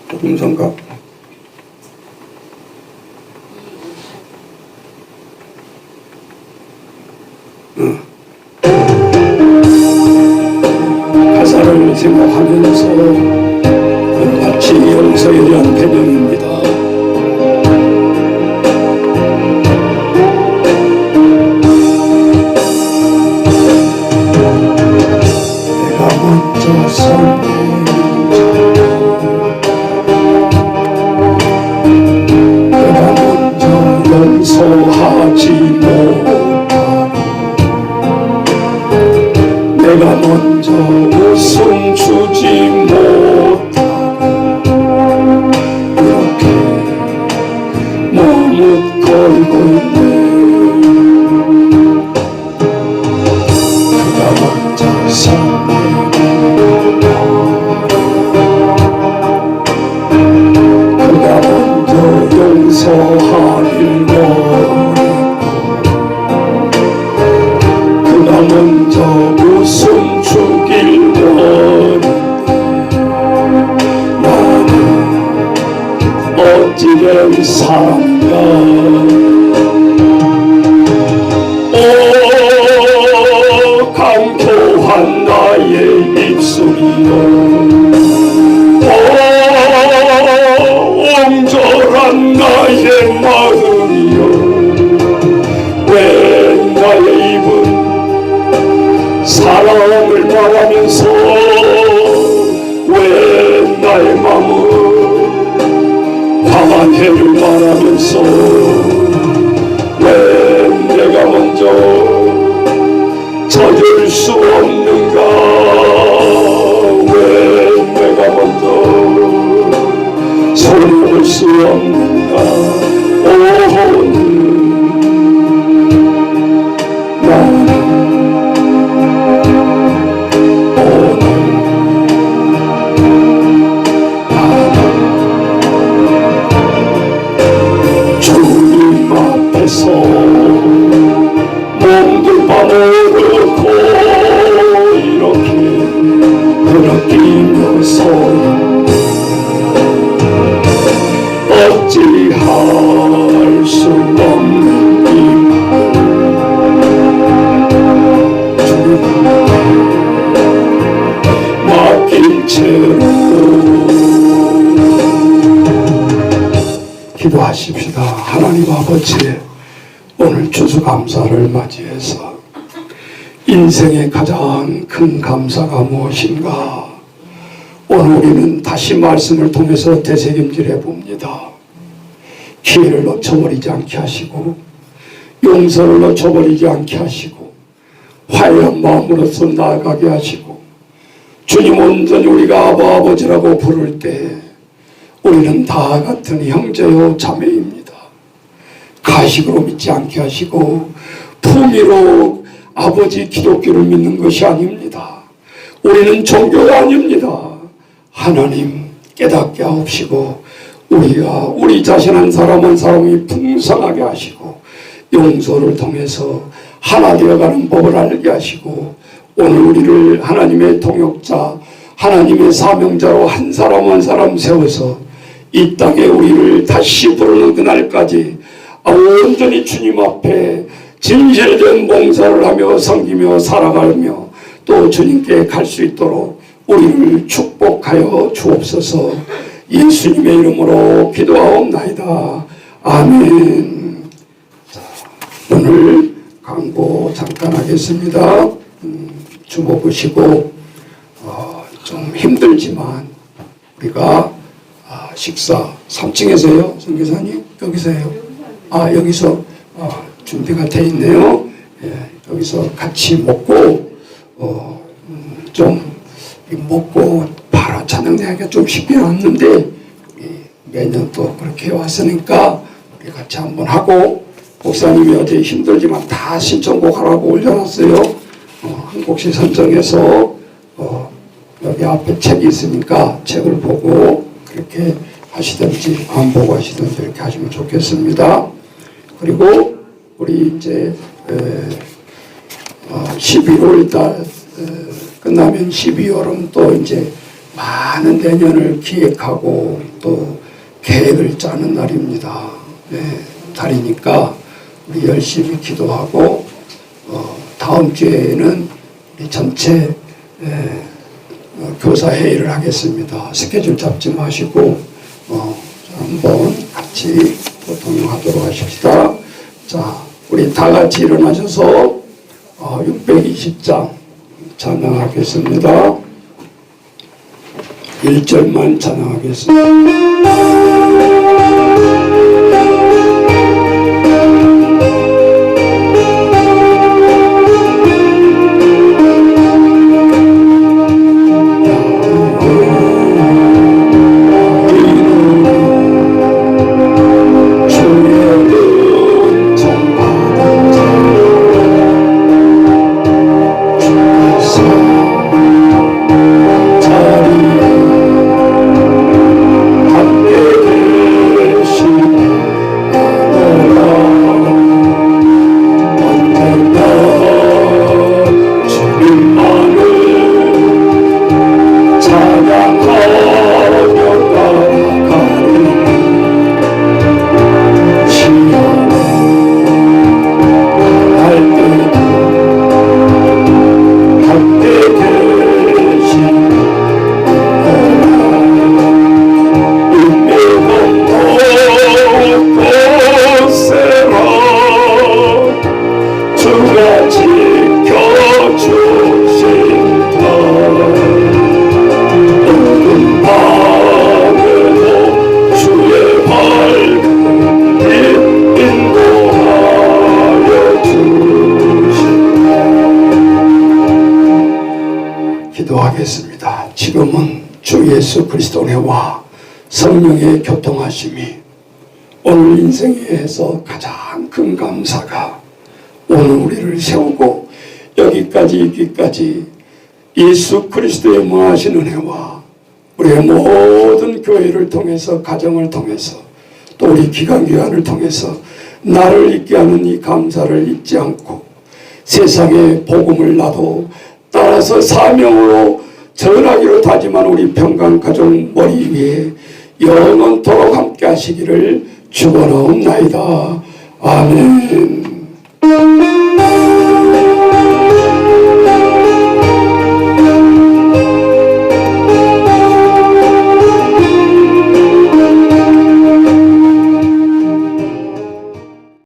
복음성가. 가사를 생각하면서 같이 용서에 대한 개념입니다. 내가 먼저 용서하지 못하고 내가 먼저 웃음 주지 못하고 이렇게 머뭇거리고 있네. 그가 먼저 산 그가 먼저 용서하길 원했고 그가 먼저 웃음 주길 원했는데 나는 어찌된 사람인가. 오 강포한 나 말씀이여 옹졸한 나의 마음이여 왜 나의 입은 사랑을 말하면서 왜 나의 마음은 화해를 말하면서 왜 내가 먼저 젖을 수 없는가 왜 내가 먼저 손을 수 없는가 오늘 주님 앞에서 몸둘 바놓고 이렇게 흐느끼면서 어찌할 수 없는 이말 주님 맡긴 채로 기도하십시다. 하나님 아버지 오늘 추수감사를 맞이해서 인생의 가장 큰 감사가 무엇인가 오늘 우리는 다시 말씀을 통해서 되새김질해 봅니다. 기회를 놓쳐버리지 않게 하시고 용서를 놓쳐버리지 않게 하시고 화해한 마음으로서 나아가게 하시고 주님 온전히 우리가 아버지라고 부를 때 우리는 다 같은 형제요 자매입니다. 가식으로 믿지 않게 하시고 품위로 아버지 기독교를 믿는 것이 아닙니다. 우리는 종교가 아닙니다. 하나님 깨닫게 하옵시고 우리가 우리 자신 한 사람 한 사람이 풍성하게 하시고 용서를 통해서 하나 되어가는 법을 알게 하시고 오늘 우리를 하나님의 동역자 하나님의 사명자로 한 사람 한 사람 세워서 이 땅에 우리를 다시 부르는 그날까지 온전히 주님 앞에 진실된 봉사를 하며 섬기며 살아가며 또 주님께 갈 수 있도록 우리를 축복하여 주옵소서. 예수님의 이름으로 기도하옵나이다. 아멘. 자, 오늘 광고 잠깐 하겠습니다. 주보 보시고 좀 힘들지만 우리가 식사 3층에서요, 선교사님? 여기서요? 여기서 준비가 돼 있네요. 예, 여기서 같이 먹고 좀 먹고 바로 찬양대하기가 좀 쉽지 않는데 매년 또 그렇게 왔으니까 우리 같이 한번 하고 목사님이 어제 힘들지만 다 신청곡 하라고 올려놨어요. 한 곡씩 선정해서 여기 앞에 책이 있으니까 책을 보고 그렇게 하시든지 안 보고 하시든지 이렇게 하시면 좋겠습니다. 그리고 우리 이제 11월 달 끝나면 12월은 또 이제 많은 내년을 기획하고 또 계획을 짜는 날입니다. 달이니까 우리 열심히 기도하고 다음 주에는 우리 전체 교사 회의를 하겠습니다. 스케줄 잡지 마시고 한번 같이 동행하도록 하십시다. 자, 우리 다 같이 일어나셔서 620장 찬양하겠습니다. 1절만 찬양하겠습니다. 함께 지금은 주 예수 그리스도 은혜와 성령의 교통하심이 오늘 인생에서 가장 큰 감사가 오늘 우리를 세우고 여기까지 있기까지 예수 그리스도의 무하신 은혜와 우리의 모든 교회를 통해서 가정을 통해서 또 우리 기관기관을 통해서 나를 있게 하는 이 감사를 잊지 않고 세상에 복음을 나도 따라서 사명으로 전하기로 다짐한 우리 평강가족 머리 위에 영원토록 함께 하시기를 축원하옵나이다. 아멘.